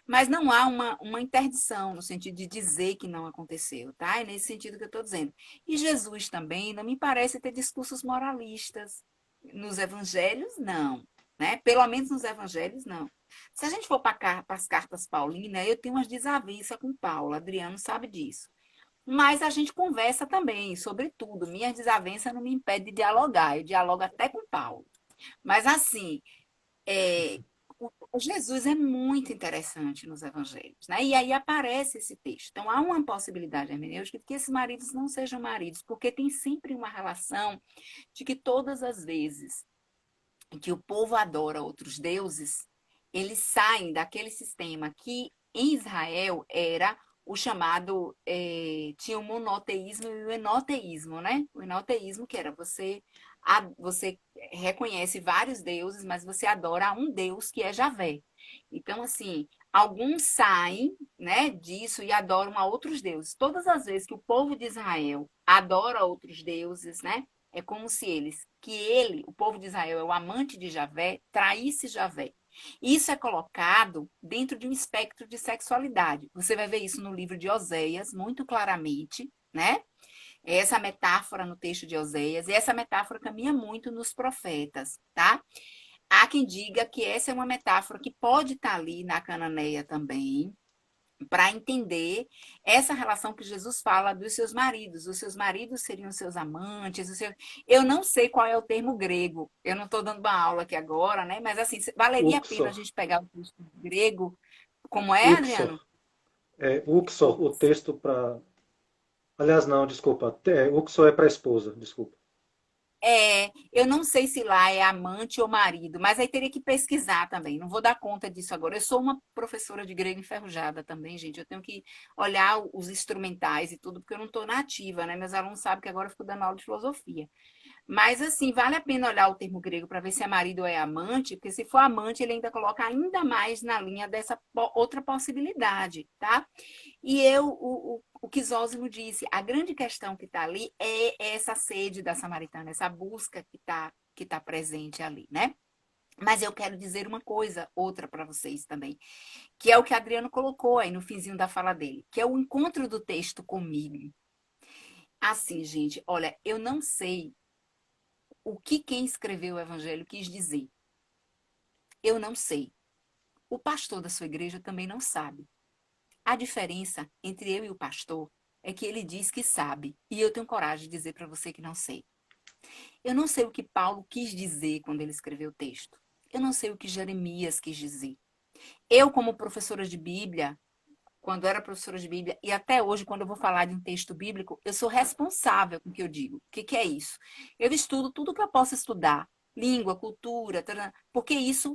Mas não há uma interdição no sentido de dizer que não aconteceu, tá? É nesse sentido que eu estou dizendo. E Jesus também não me parece ter discursos moralistas. Nos evangelhos, não. Né? Pelo menos nos evangelhos, não. Se a gente for para as cartas paulinas, eu tenho umas desavenças com Paulo. Adriano sabe disso. Mas a gente conversa também sobre tudo. Minha desavença não me impede de dialogar. Eu dialogo até com Paulo. Mas assim, é, o Jesus é muito interessante nos evangelhos, né? E aí aparece esse texto. Então há uma possibilidade hermenêutica de que esses maridos não sejam maridos, porque tem sempre uma relação de que todas as vezes que o povo adora outros deuses, eles saem daquele sistema que em Israel era o chamado, tinha o monoteísmo e o enoteísmo, né? O enoteísmo que era você reconhece vários deuses, mas você adora um deus que é Javé. Então, assim, alguns saem, né, disso e adoram a outros deuses. Todas as vezes que o povo de Israel adora outros deuses, né, é como se o povo de Israel, é o amante de Javé, traísse Javé. Isso é colocado dentro de um espectro de sexualidade. Você vai ver isso no livro de Oséias, muito claramente, né? Essa metáfora no texto de Oséias, e essa metáfora caminha muito nos profetas, tá? Há quem diga que essa é uma metáfora que pode estar ali na Cananeia também, para entender essa relação que Jesus fala dos seus maridos. Os seus maridos seriam seus amantes. Eu não sei qual é o termo grego. Eu não estou dando uma aula aqui agora, né? Mas assim, valeria a pena a Uxor. gente pegar o texto grego. Como é, Uxor. Adriano? Uxor, o texto para. Aliás, não, desculpa. Uxor é para esposa, desculpa. Eu não sei se lá é amante ou marido, mas aí teria que pesquisar também. Não vou dar conta disso agora. Eu sou uma professora de grego enferrujada também, gente. Eu tenho que olhar os instrumentais e tudo, porque eu não estou na ativa, né? Meus alunos sabem que agora eu fico dando aula de filosofia. Mas, assim, vale a pena olhar o termo grego para ver se é marido ou é amante, porque se for amante, ele ainda coloca ainda mais na linha dessa outra possibilidade, tá? E o que Zósimo disse, a grande questão que está ali é essa sede da samaritana, essa busca que tá presente ali, né? Mas eu quero dizer uma coisa, outra para vocês também, que é o que Adriano colocou aí no finzinho da fala dele, que é o encontro do texto comigo. Assim, gente, olha, eu não sei o que quem escreveu o evangelho quis dizer. Eu não sei. O pastor da sua igreja também não sabe. A diferença entre eu e o pastor é que ele diz que sabe, e eu tenho coragem de dizer para você que não sei. Eu não sei o que Paulo quis dizer quando ele escreveu o texto. Eu não sei o que Jeremias quis dizer. Eu, como professora de Bíblia, quando era professora de Bíblia, e até hoje, quando eu vou falar de um texto bíblico, eu sou responsável com o que eu digo. O que é isso? Eu estudo tudo que eu posso estudar língua, cultura, porque isso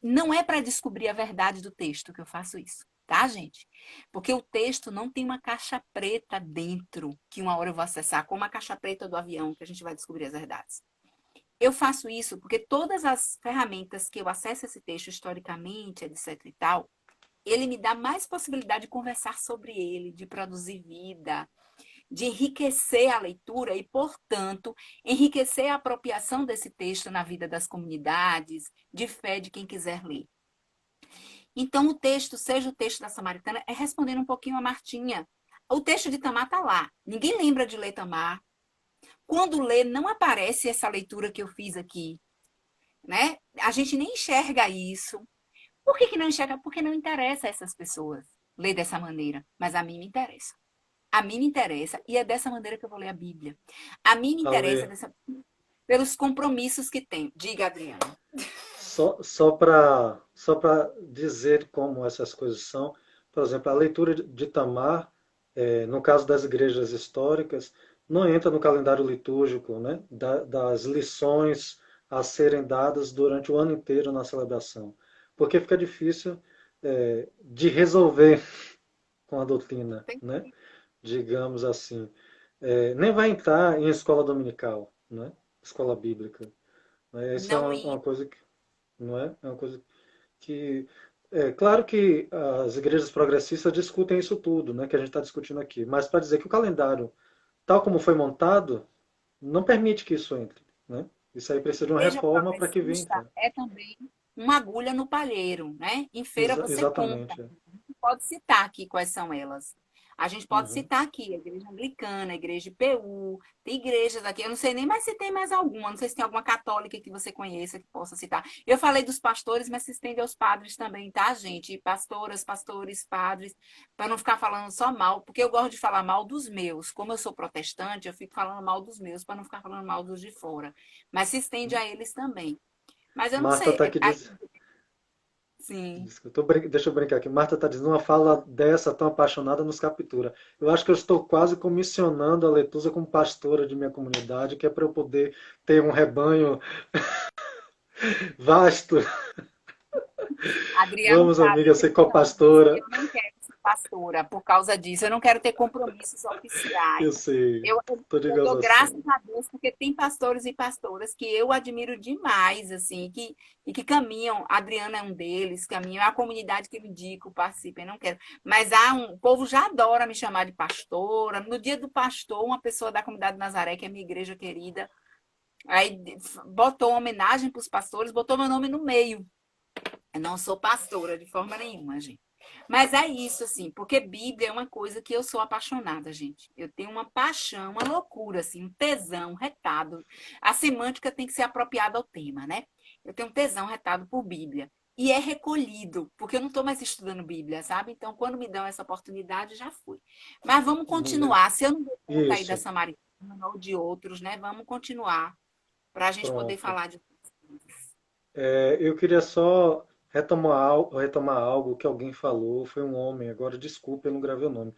não é para descobrir a verdade do texto que eu faço isso, tá, gente? Porque o texto não tem uma caixa preta dentro, que uma hora eu vou acessar, como a caixa preta do avião, que a gente vai descobrir as verdades. Eu faço isso porque todas as ferramentas que eu acesso esse texto historicamente, etc e tal, ele me dá mais possibilidade de conversar sobre ele, de produzir vida, de enriquecer a leitura e, portanto, enriquecer a apropriação desse texto na vida das comunidades, de fé de quem quiser ler. Então, o texto, seja o texto da Samaritana, é respondendo um pouquinho a Martinha. O texto de Tamar está lá. Ninguém lembra de ler Tamar. Quando lê, não aparece essa leitura que eu fiz aqui, né? A gente nem enxerga isso. Por que não enxerga? Porque não interessa a essas pessoas ler dessa maneira. Mas a mim me interessa. A mim me interessa e é dessa maneira que eu vou ler a Bíblia. A mim me interessa Ale, pelos compromissos que tem. Diga, Adriana. só para dizer como essas coisas são, por exemplo, a leitura de Tamar, no caso das igrejas históricas, não entra no calendário litúrgico, né, das lições a serem dadas durante o ano inteiro na celebração, porque fica difícil de resolver com a doutrina, né, digamos assim. Nem vai entrar em escola dominical, né, escola bíblica. Né, isso é Não uma ir. coisa que não é? É uma coisa que é claro que as igrejas progressistas discutem isso tudo, né, que a gente está discutindo aqui, mas para dizer que o calendário, tal como foi montado, não permite que isso entre, né? Isso aí precisa de uma Seja reforma para que progressista venha. é também uma agulha no palheiro, né? Em feira você compra. Exatamente. É. Pode citar aqui quais são elas. A gente pode Uhum. citar aqui a igreja anglicana, a igreja IPU, tem igrejas aqui, eu não sei nem mais se tem mais alguma, não sei se tem alguma católica que você conheça que possa citar. Eu falei dos pastores, mas se estende aos padres também, tá, gente? Pastoras, pastores, padres, para não ficar falando só mal, porque eu gosto de falar mal dos meus. Como eu sou protestante, eu fico falando mal dos meus para não ficar falando mal dos de fora. Mas se estende a eles também. Mas eu não Marta sei. está aqui dizendo. Sim. Deixa eu brincar aqui. Marta está dizendo uma fala dessa tão apaixonada nos captura. Eu acho que eu estou quase comissionando a Letusa como pastora de minha comunidade, que é para eu poder ter um rebanho vasto. Adriano Vamos, sabe amiga, ser disso, que co-pastora. eu não quero ser pastora por causa disso. Eu não quero ter compromissos oficiais. Eu sei, Eu, tô de eu dou graças gozação. a Deus porque tem pastores e pastoras que eu admiro demais, assim, e que caminham. A Adriana é um deles, caminham. É a comunidade que eu indico, participa, eu não quero. Mas o povo já adora me chamar de pastora. No dia do pastor, uma pessoa da comunidade Nazaré, que é minha igreja querida, aí botou uma homenagem para os pastores, botou meu nome no meio. Eu não sou pastora de forma nenhuma, gente. Mas é isso, assim, porque Bíblia é uma coisa que eu sou apaixonada, gente. Eu tenho uma paixão, uma loucura, assim, um tesão, um retado. A semântica tem que ser apropriada ao tema, né? Eu tenho um tesão retado por Bíblia. E é recolhido, porque eu não estou mais estudando Bíblia, sabe? Então, quando me dão essa oportunidade, já fui. Mas vamos continuar. Se eu não dou conta aí da Isso, Samaritana ou de outros, né? Vamos continuar para a gente poder pronto. falar de outras coisas. Eu queria só retomar algo que alguém falou, foi um homem, agora desculpa, eu não gravei o nome,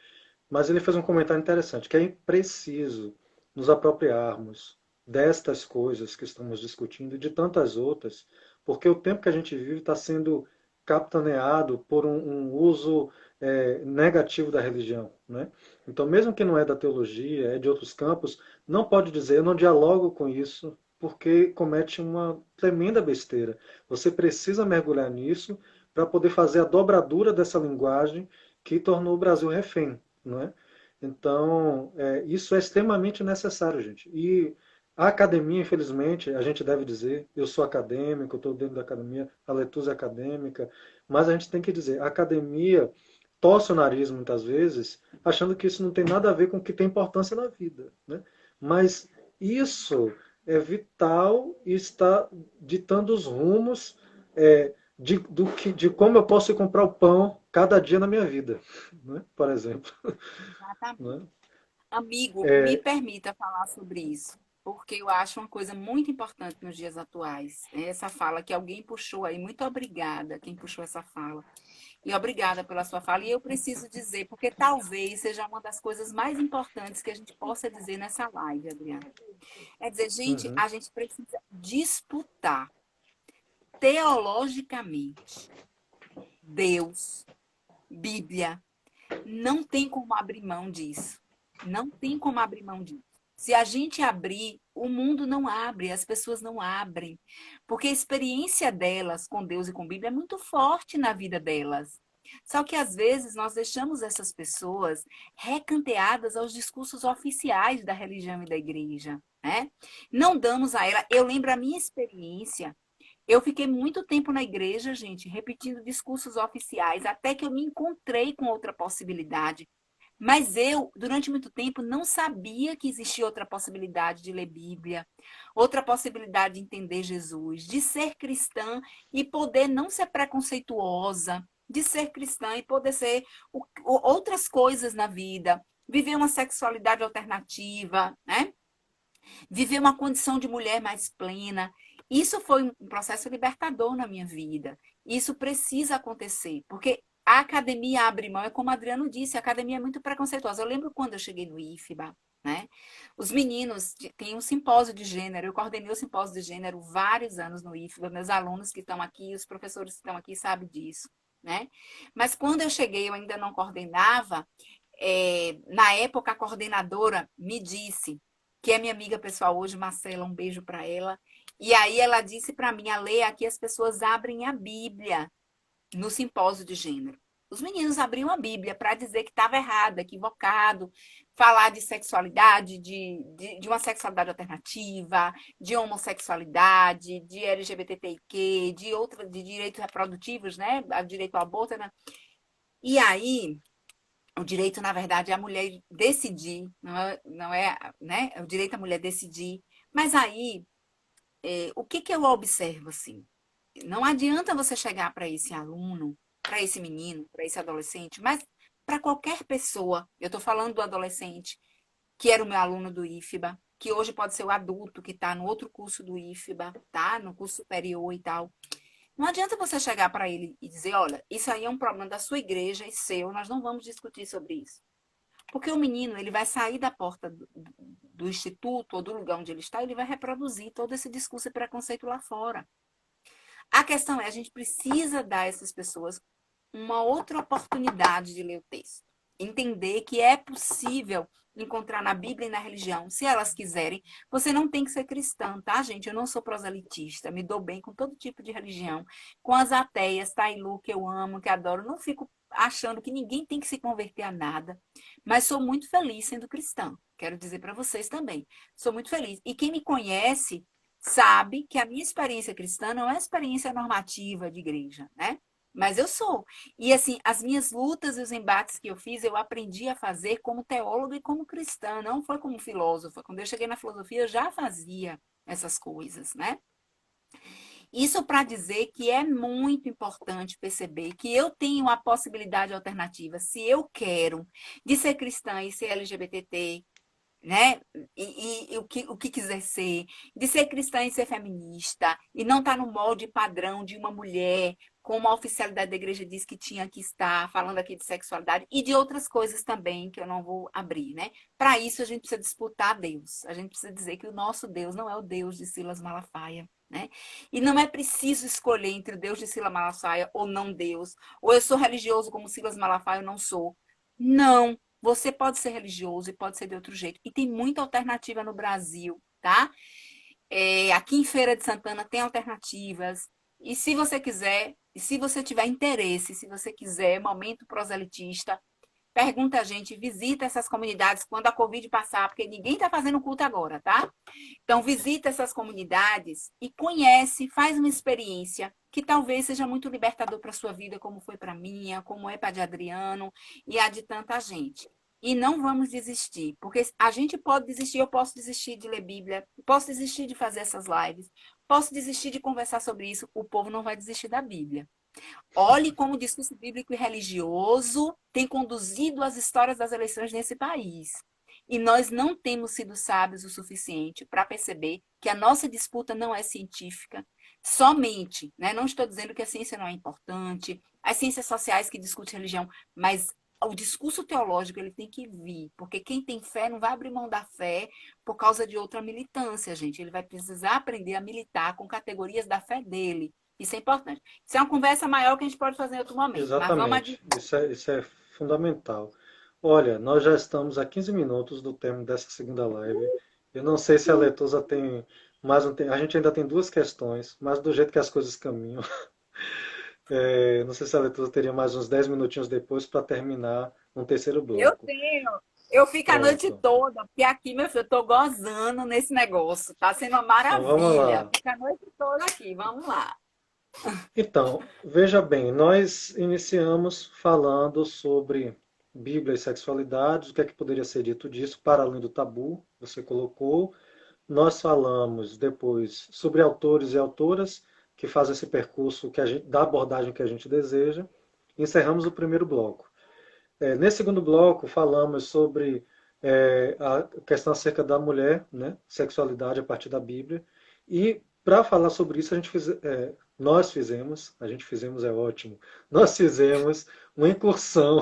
mas ele fez um comentário interessante, que é preciso nos apropriarmos destas coisas que estamos discutindo e de tantas outras, porque o tempo que a gente vive está sendo capitaneado por um uso negativo da religião, né? Então, mesmo que não é da teologia, é de outros campos, não pode dizer, eu não dialogo com isso, porque comete uma tremenda besteira. Você precisa mergulhar nisso para poder fazer a dobradura dessa linguagem que tornou o Brasil refém, não é? Então, isso é extremamente necessário, gente. E a academia, infelizmente, a gente deve dizer, eu sou acadêmico, eu estou dentro da academia, a Letusa é acadêmica, mas a gente tem que dizer, a academia torce o nariz muitas vezes, achando que isso não tem nada a ver com o que tem importância na vida, né? Mas isso é vital e está ditando os rumos de como eu posso ir comprar o pão cada dia na minha vida, né? Por exemplo. Exatamente. Né? Amigo, me É, permita falar sobre isso. porque eu acho uma coisa muito importante nos dias atuais. É essa fala que alguém puxou aí. Muito obrigada quem puxou essa fala. E obrigada pela sua fala. E eu preciso dizer, porque talvez seja uma das coisas mais importantes que a gente possa dizer nessa live, Adriana. É dizer, gente, Uhum. a gente precisa disputar teologicamente Deus, Bíblia. Não tem como abrir mão disso. Não tem como abrir mão disso. Se a gente abrir, o mundo não abre, as pessoas não abrem. Porque a experiência delas com Deus e com Bíblia é muito forte na vida delas. Só que às vezes nós deixamos essas pessoas recanteadas aos discursos oficiais da religião e da igreja, né? Não damos a ela. Eu lembro a minha experiência. Eu fiquei muito tempo na igreja, gente, repetindo discursos oficiais, até que eu me encontrei com outra possibilidade. Mas eu, durante muito tempo, não sabia que existia outra possibilidade de ler Bíblia, outra possibilidade de entender Jesus, de ser cristã e poder não ser preconceituosa, de ser cristã e poder ser outras coisas na vida, viver uma sexualidade alternativa, né? Viver uma condição de mulher mais plena. Isso foi um processo libertador na minha vida. Isso precisa acontecer, porque a academia abre mão, é como o Adriano disse, a academia é muito preconceituosa. Eu lembro quando eu cheguei no IFBA, né? Os meninos têm um simpósio de gênero, eu coordenei o simpósio de gênero vários anos no IFBA, meus alunos que estão aqui, os professores que estão aqui sabem disso, né? Mas quando eu cheguei, eu ainda não coordenava, na época a coordenadora me disse, que é minha amiga pessoal hoje, Marcela, um beijo para ela. E aí ela disse para mim, a ler aqui as pessoas abrem a Bíblia no simpósio de gênero. Os meninos abriam a Bíblia para dizer que estava errado, equivocado, falar de sexualidade, de uma sexualidade alternativa, de homossexualidade, de LGBTQ, de direitos reprodutivos, né? Direito ao aborto. Né? E aí, o direito, na verdade, é a mulher decidir, não é, né? É o direito à mulher decidir. Mas aí, o que que eu observo assim? Não adianta você chegar para esse aluno, para esse menino, para esse adolescente, mas para qualquer pessoa. Eu estou falando do adolescente que era o meu aluno do IFBA, que hoje pode ser o adulto que está no outro curso do IFBA, tá? No curso superior e tal. Não adianta você chegar para ele e dizer, olha, isso aí é um problema da sua igreja e seu, nós não vamos discutir sobre isso. Porque o menino, ele vai sair da porta do instituto ou do lugar onde ele está, ele vai reproduzir todo esse discurso e preconceito lá fora. A questão é, a gente precisa dar a essas pessoas uma outra oportunidade de ler o texto. Entender que é possível encontrar na Bíblia e na religião, se elas quiserem. Você não tem que ser cristã, tá, gente? Eu não sou proselitista, me dou bem com todo tipo de religião. Com as ateias, Tailu, que eu amo, que adoro. Não fico achando que ninguém tem que se converter a nada. Mas sou muito feliz sendo cristã. Quero dizer para vocês também. Sou muito feliz. E quem me conhece sabe que a minha experiência cristã não é experiência normativa de igreja, né? Mas eu sou. E assim, as minhas lutas e os embates que eu fiz, eu aprendi a fazer como teóloga e como cristã, não foi como filósofa. Quando eu cheguei na filosofia, eu já fazia essas coisas, né? Isso para dizer que é muito importante perceber que eu tenho a possibilidade alternativa, se eu quero, de ser cristã e ser LGBT, né? E o que quiser ser, de ser cristã e ser feminista, e não estar no molde padrão de uma mulher, como a oficialidade da igreja diz que tinha que estar, falando aqui de sexualidade, e de outras coisas também que eu não vou abrir, né? Para isso a gente precisa disputar Deus, a gente precisa dizer que o nosso Deus não é o Deus de Silas Malafaia. Né? E não é preciso escolher entre o Deus de Silas Malafaia ou não Deus, ou eu sou religioso como Silas Malafaia ou não sou. Não, você pode ser religioso e pode ser de outro jeito. E tem muita alternativa no Brasil, tá? Aqui em Feira de Santana tem alternativas. E se você quiser, e se você tiver interesse, se você quiser, momento proselitista, pergunta a gente, visita essas comunidades quando a Covid passar, porque ninguém está fazendo culto agora, tá? Então, visita essas comunidades e conhece, faz uma experiência que talvez seja muito libertador para a sua vida, como foi para a minha, como é para a de Adriano e a de tanta gente. E não vamos desistir, porque a gente pode desistir, eu posso desistir de ler Bíblia, posso desistir de fazer essas lives, posso desistir de conversar sobre isso, o povo não vai desistir da Bíblia. Olhe como o discurso bíblico e religioso tem conduzido as histórias das eleições nesse país. E nós não temos sido sábios o suficiente para perceber que a nossa disputa não é científica somente, né? Não estou dizendo que a ciência não é importante, as ciências sociais que discutem religião, mas o discurso teológico ele tem que vir, porque quem tem fé não vai abrir mão da fé por causa de outra militância, gente. Ele vai precisar aprender a militar com categorias da fé dele. Isso é importante. Isso é uma conversa maior que a gente pode fazer em outro momento, mas vamos Exatamente. adiante. Isso é fundamental. Olha, nós já estamos a 15 minutos do término dessa segunda live. Eu não sei se a Letusa tem mais um tempo. A gente ainda tem duas questões, mas do jeito que as coisas caminham, não sei se a Letusa teria mais uns 10 minutinhos depois para terminar um terceiro Eu bloco. tenho. Eu fico a noite Pronto. toda, porque aqui, meu filho, eu tô gozando nesse negócio. Tá sendo uma Então vamos maravilha. lá. Fica a noite toda aqui. Vamos lá. Então, veja bem, nós iniciamos falando sobre Bíblia e sexualidade, o que é que poderia ser dito disso, para além do tabu, você colocou. Nós falamos depois sobre autores e autoras que fazem esse percurso da abordagem que a gente deseja. Encerramos o primeiro bloco. Nesse segundo bloco, falamos sobre a questão acerca da mulher, né, sexualidade a partir da Bíblia. E para falar sobre isso, nós fizemos, a gente fizemos é ótimo, nós fizemos uma incursão,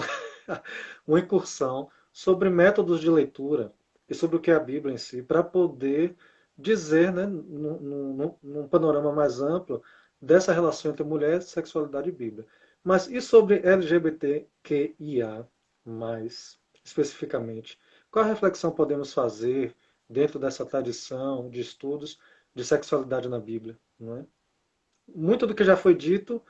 uma incursão sobre métodos de leitura e sobre o que é a Bíblia em si, para poder dizer, né, num panorama mais amplo, dessa relação entre mulher, sexualidade e Bíblia. Mas e sobre LGBTQIA, mais especificamente? Qual a reflexão podemos fazer dentro dessa tradição de estudos de sexualidade na Bíblia? Não é? Muito do que já foi dito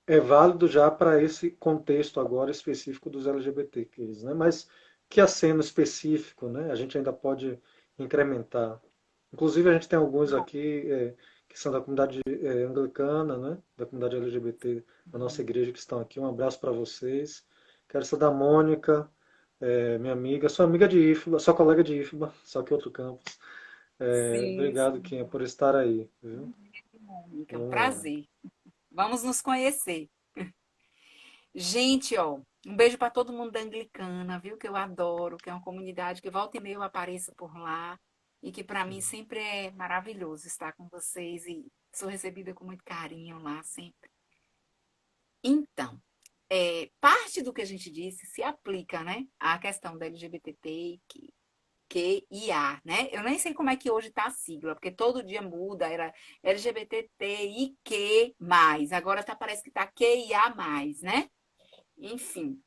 é válido já para esse contexto agora específico dos LGBTQs, né? Mas que aceno específico, né? A gente ainda pode incrementar. Inclusive a gente tem alguns aqui que são da comunidade anglicana, né? Da comunidade LGBT da nossa igreja que estão aqui. Um abraço para vocês. Quero ser da Mônica, minha amiga, sou amiga de IFBA, sou colega de IFBA, só que outro campus. Sim, Obrigado, sim. Kinha, por estar aí. Viu? Mônica, um Vamos lá. prazer. Vamos nos conhecer. Gente, ó, um beijo para todo mundo da Anglicana, viu? Que eu adoro, que é uma comunidade que volta e meia eu apareço por lá e que para mim sempre é maravilhoso estar com vocês e sou recebida com muito carinho lá sempre. Então, parte do que a gente disse se aplica, né, à questão da LGBT e a, né? Eu nem sei como é que hoje está a sigla, porque todo dia muda, era LGBTIQ+, agora tá, parece que tá QIA+, né? Enfim,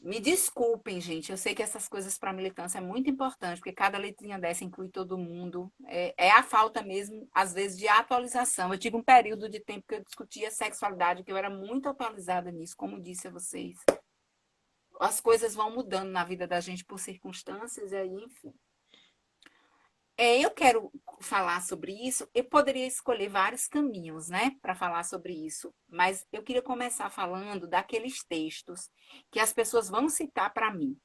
me desculpem, gente. Eu sei que essas coisas para a militância é muito importante, porque cada letrinha dessa inclui todo mundo. É a falta mesmo, às vezes, de atualização. Eu tive um período de tempo que eu discutia sexualidade, que eu era muito atualizada nisso, como disse a vocês. As coisas vão mudando na vida da gente por circunstâncias, e aí, enfim. Eu quero falar sobre isso. Eu poderia escolher vários caminhos, né, para falar sobre isso, mas eu queria começar falando daqueles textos que as pessoas vão citar para mim.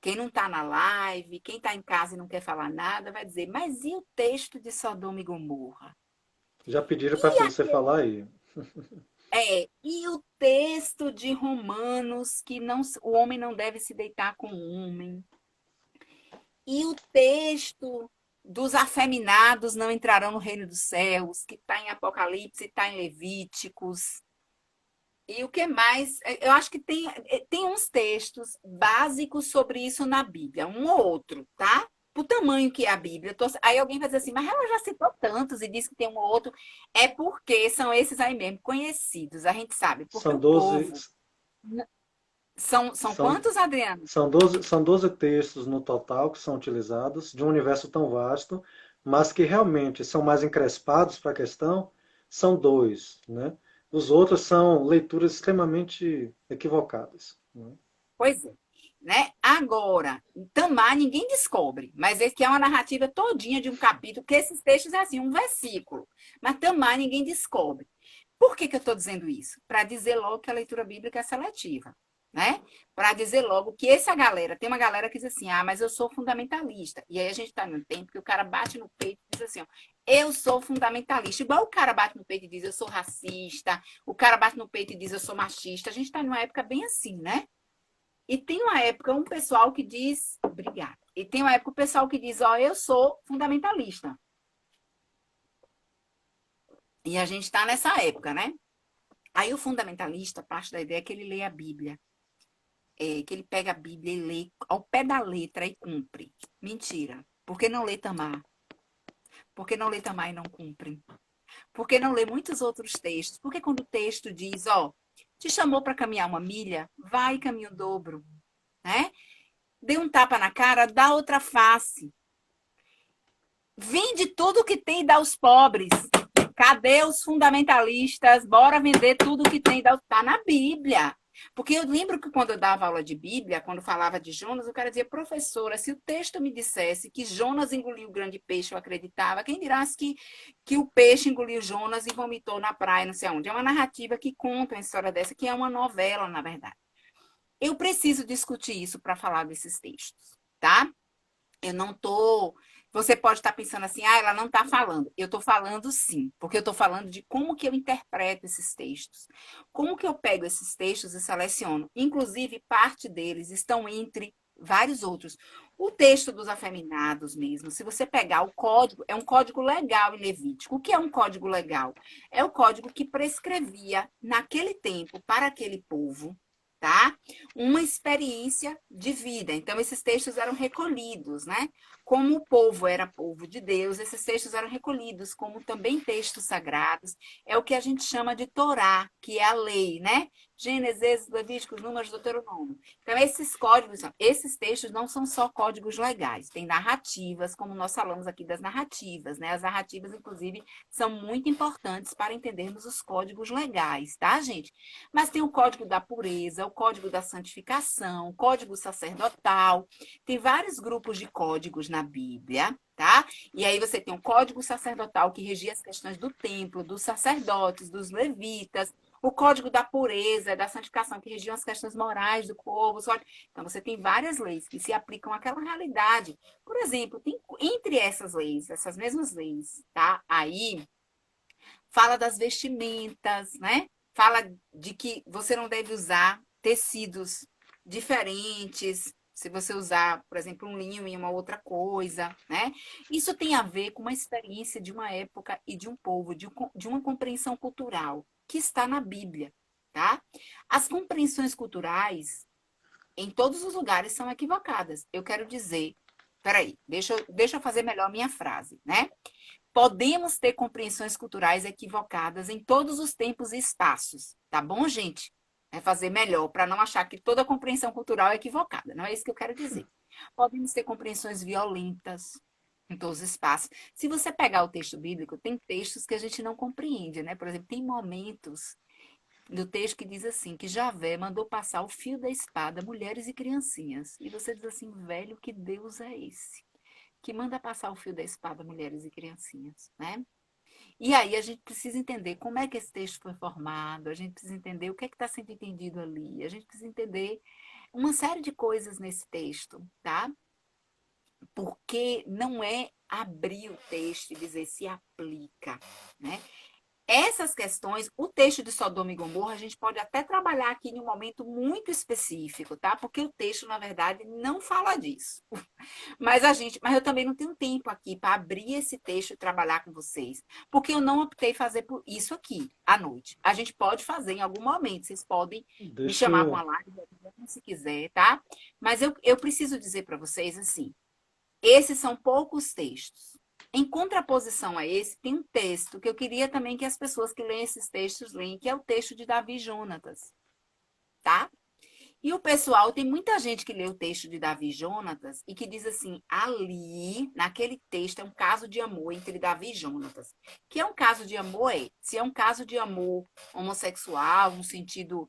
Quem não está na live, quem está em casa e não quer falar nada, vai dizer: mas e o texto de Sodoma e Gomorra? Já pediram para E, você falar aí. e o texto de Romanos que não, o homem não deve se deitar com o homem? E o texto dos afeminados não entrarão no reino dos céus, que está em Apocalipse, está em Levíticos. E o que mais? Eu acho que tem uns textos básicos sobre isso na Bíblia, um ou outro, tá? O tamanho que é a Bíblia. Aí alguém vai dizer assim, mas ela já citou tantos e disse que tem um ou outro. É porque são esses aí mesmo, conhecidos, a gente sabe. Porque São o 12, povo. São são, quantos, Adriano? são 12 textos no total que são utilizados, de um universo tão vasto, mas que realmente são mais encrespados para a questão, são dois, né? Os outros são leituras extremamente equivocadas, né? Pois é. Né? Agora, Tamar ninguém descobre, mas esse aqui é uma narrativa todinha de um capítulo, que esses textos é assim, um versículo. Mas Tamar ninguém descobre. Por que eu estou dizendo isso? Para dizer logo que a leitura bíblica é seletiva. Né? Para dizer logo que essa galera, tem uma galera que diz assim, mas eu sou fundamentalista. E aí a gente está num tempo que o cara bate no peito e diz assim, ó, eu sou fundamentalista. Igual o cara bate no peito e diz, eu sou racista. O cara bate no peito e diz, eu sou machista. A gente está numa época bem assim, né? E tem uma época um pessoal que diz, obrigada. E tem uma época o pessoal que diz, ó, eu sou fundamentalista. E a gente está nessa época, né? Aí o fundamentalista parte da ideia que ele lê a Bíblia. Que ele pega a Bíblia e lê ao pé da letra e cumpre. Mentira. Por que não lê Tamar? Por que não lê Tamar e não cumpre? Por que não lê muitos outros textos? Porque quando o texto diz, ó, te chamou para caminhar uma milha, vai e caminha o dobro, né? Dê um tapa na cara, dá outra face. Vende tudo que tem e dá aos pobres. Cadê os fundamentalistas? Bora vender tudo que tem e dá. Tá na Bíblia. Porque eu lembro que quando eu dava aula de Bíblia, quando falava de Jonas, o cara dizia, professora, se o texto me dissesse que Jonas engoliu o grande peixe, eu acreditava. Quem dirá que o peixe engoliu Jonas e vomitou na praia, não sei aonde. É uma narrativa que conta uma história dessa, que é uma novela, na verdade. Eu preciso discutir isso para falar desses textos, tá? Eu não tô. Você pode estar pensando assim, ah, ela não está falando. Eu estou falando sim, porque eu estou falando de como que eu interpreto esses textos. Como que eu pego esses textos e seleciono. Inclusive, parte deles estão entre vários outros. O texto dos afeminados mesmo, se você pegar o código, é um código legal em Levítico. O que é um código legal? É o código que prescrevia, naquele tempo, para aquele povo, tá? Uma experiência de vida. Então, esses textos eram recolhidos, né? Como o povo era povo de Deus, esses textos eram recolhidos como também textos sagrados. É o que a gente chama de Torá, que é a lei, né? Gênesis, Levíticos, Números, Deuteronômio. Então, esses códigos, esses textos não são só códigos legais, tem narrativas, como nós falamos aqui das narrativas, né? As narrativas, inclusive, são muito importantes para entendermos os códigos legais, tá, gente? Mas tem o código da pureza, o código da santificação, o código sacerdotal, tem vários grupos de códigos na Bíblia, tá? E aí você tem o código sacerdotal que regia as questões do templo, dos sacerdotes, dos levitas, o código da pureza, da santificação, que regiam as questões morais do povo. Então, você tem várias leis que se aplicam àquela realidade. Por exemplo, tem, entre essas leis, essas mesmas leis, tá? Aí fala das vestimentas, né? Fala de que você não deve usar tecidos diferentes, se você usar, por exemplo, um linho e uma outra coisa, né? Isso tem a ver com uma experiência de uma época e de um povo, de uma compreensão cultural que está na Bíblia, tá? As compreensões culturais em todos os lugares são equivocadas. Eu quero dizer, peraí, deixa eu fazer melhor a minha frase, né? Podemos ter compreensões culturais equivocadas em todos os tempos e espaços, tá bom, gente? É fazer melhor, para não achar que toda compreensão cultural é equivocada. Não é isso que eu quero dizer. Podemos ter compreensões violentas em todos os espaços. Se você pegar o texto bíblico, tem textos que a gente não compreende, né? Por exemplo, tem momentos do texto que diz assim, que Javé mandou passar o fio da espada mulheres e criancinhas. E você diz assim, velho, que Deus é esse? Que manda passar o fio da espada mulheres e criancinhas, né? E aí a gente precisa entender como é que esse texto foi formado, a gente precisa entender o que é que está sendo entendido ali, a gente precisa entender uma série de coisas nesse texto, tá? Porque não é abrir o texto e dizer se aplica, né? Essas questões, o texto de Sodoma e Gomorra, a gente pode até trabalhar aqui em um momento muito específico, tá? Porque o texto, na verdade, não fala disso. Mas eu também não tenho tempo aqui para abrir esse texto e trabalhar com vocês, porque eu não optei fazer por isso aqui à noite. A gente pode fazer em algum momento, vocês podem me Deixa chamar para uma eu. live, se quiser, tá? Mas eu preciso dizer para vocês assim, esses são poucos textos. Em contraposição a esse, tem um texto que eu queria também que as pessoas que leem esses textos leem, que é o texto de Davi e Jonatas, tá? E o pessoal, tem muita gente que lê o texto de Davi e Jonatas e que diz assim, ali, naquele texto, é um caso de amor entre Davi e Jonatas. Que é um caso de amor, se é um caso de amor homossexual, no sentido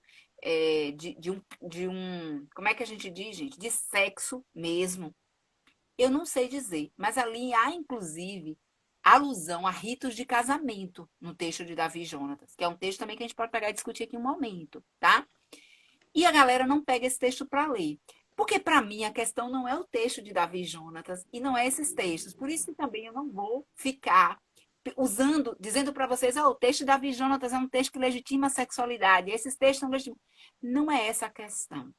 como é que a gente diz, gente? De sexo mesmo. Eu não sei dizer, mas ali há, inclusive, alusão a ritos de casamento no texto de Davi e Jonatas, que é um texto também que a gente pode pegar e discutir aqui um momento, tá? E a galera não pega esse texto para ler. Porque, para mim, a questão não é o texto de Davi e Jonatas e não é esses textos. Por isso que também eu não vou ficar dizendo para vocês, o texto de Davi e Jonatas é um texto que legitima a sexualidade. Esses textos não legitimam. Não é essa a questão.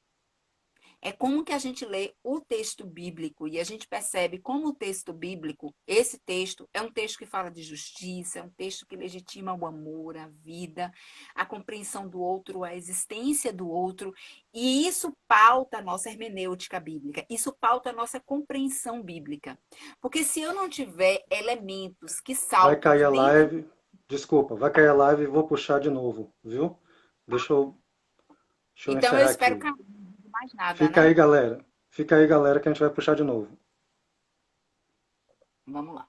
é como que a gente lê o texto bíblico e a gente percebe como o texto bíblico, esse texto, é um texto que fala de justiça, é um texto que legitima o amor, a vida, a compreensão do outro, a existência do outro, e isso pauta a nossa hermenêutica bíblica, isso pauta a nossa compreensão bíblica. Porque se eu não tiver elementos que Vai saltam cair de a dentro. live. Desculpa, vai cair a live e vou puxar de novo, viu? Deixa eu, deixa eu Então eu encerrar espero aqui. que não diga mais nada, Fica né? aí, galera. Fica aí, galera, que a gente vai puxar de novo. Vamos lá.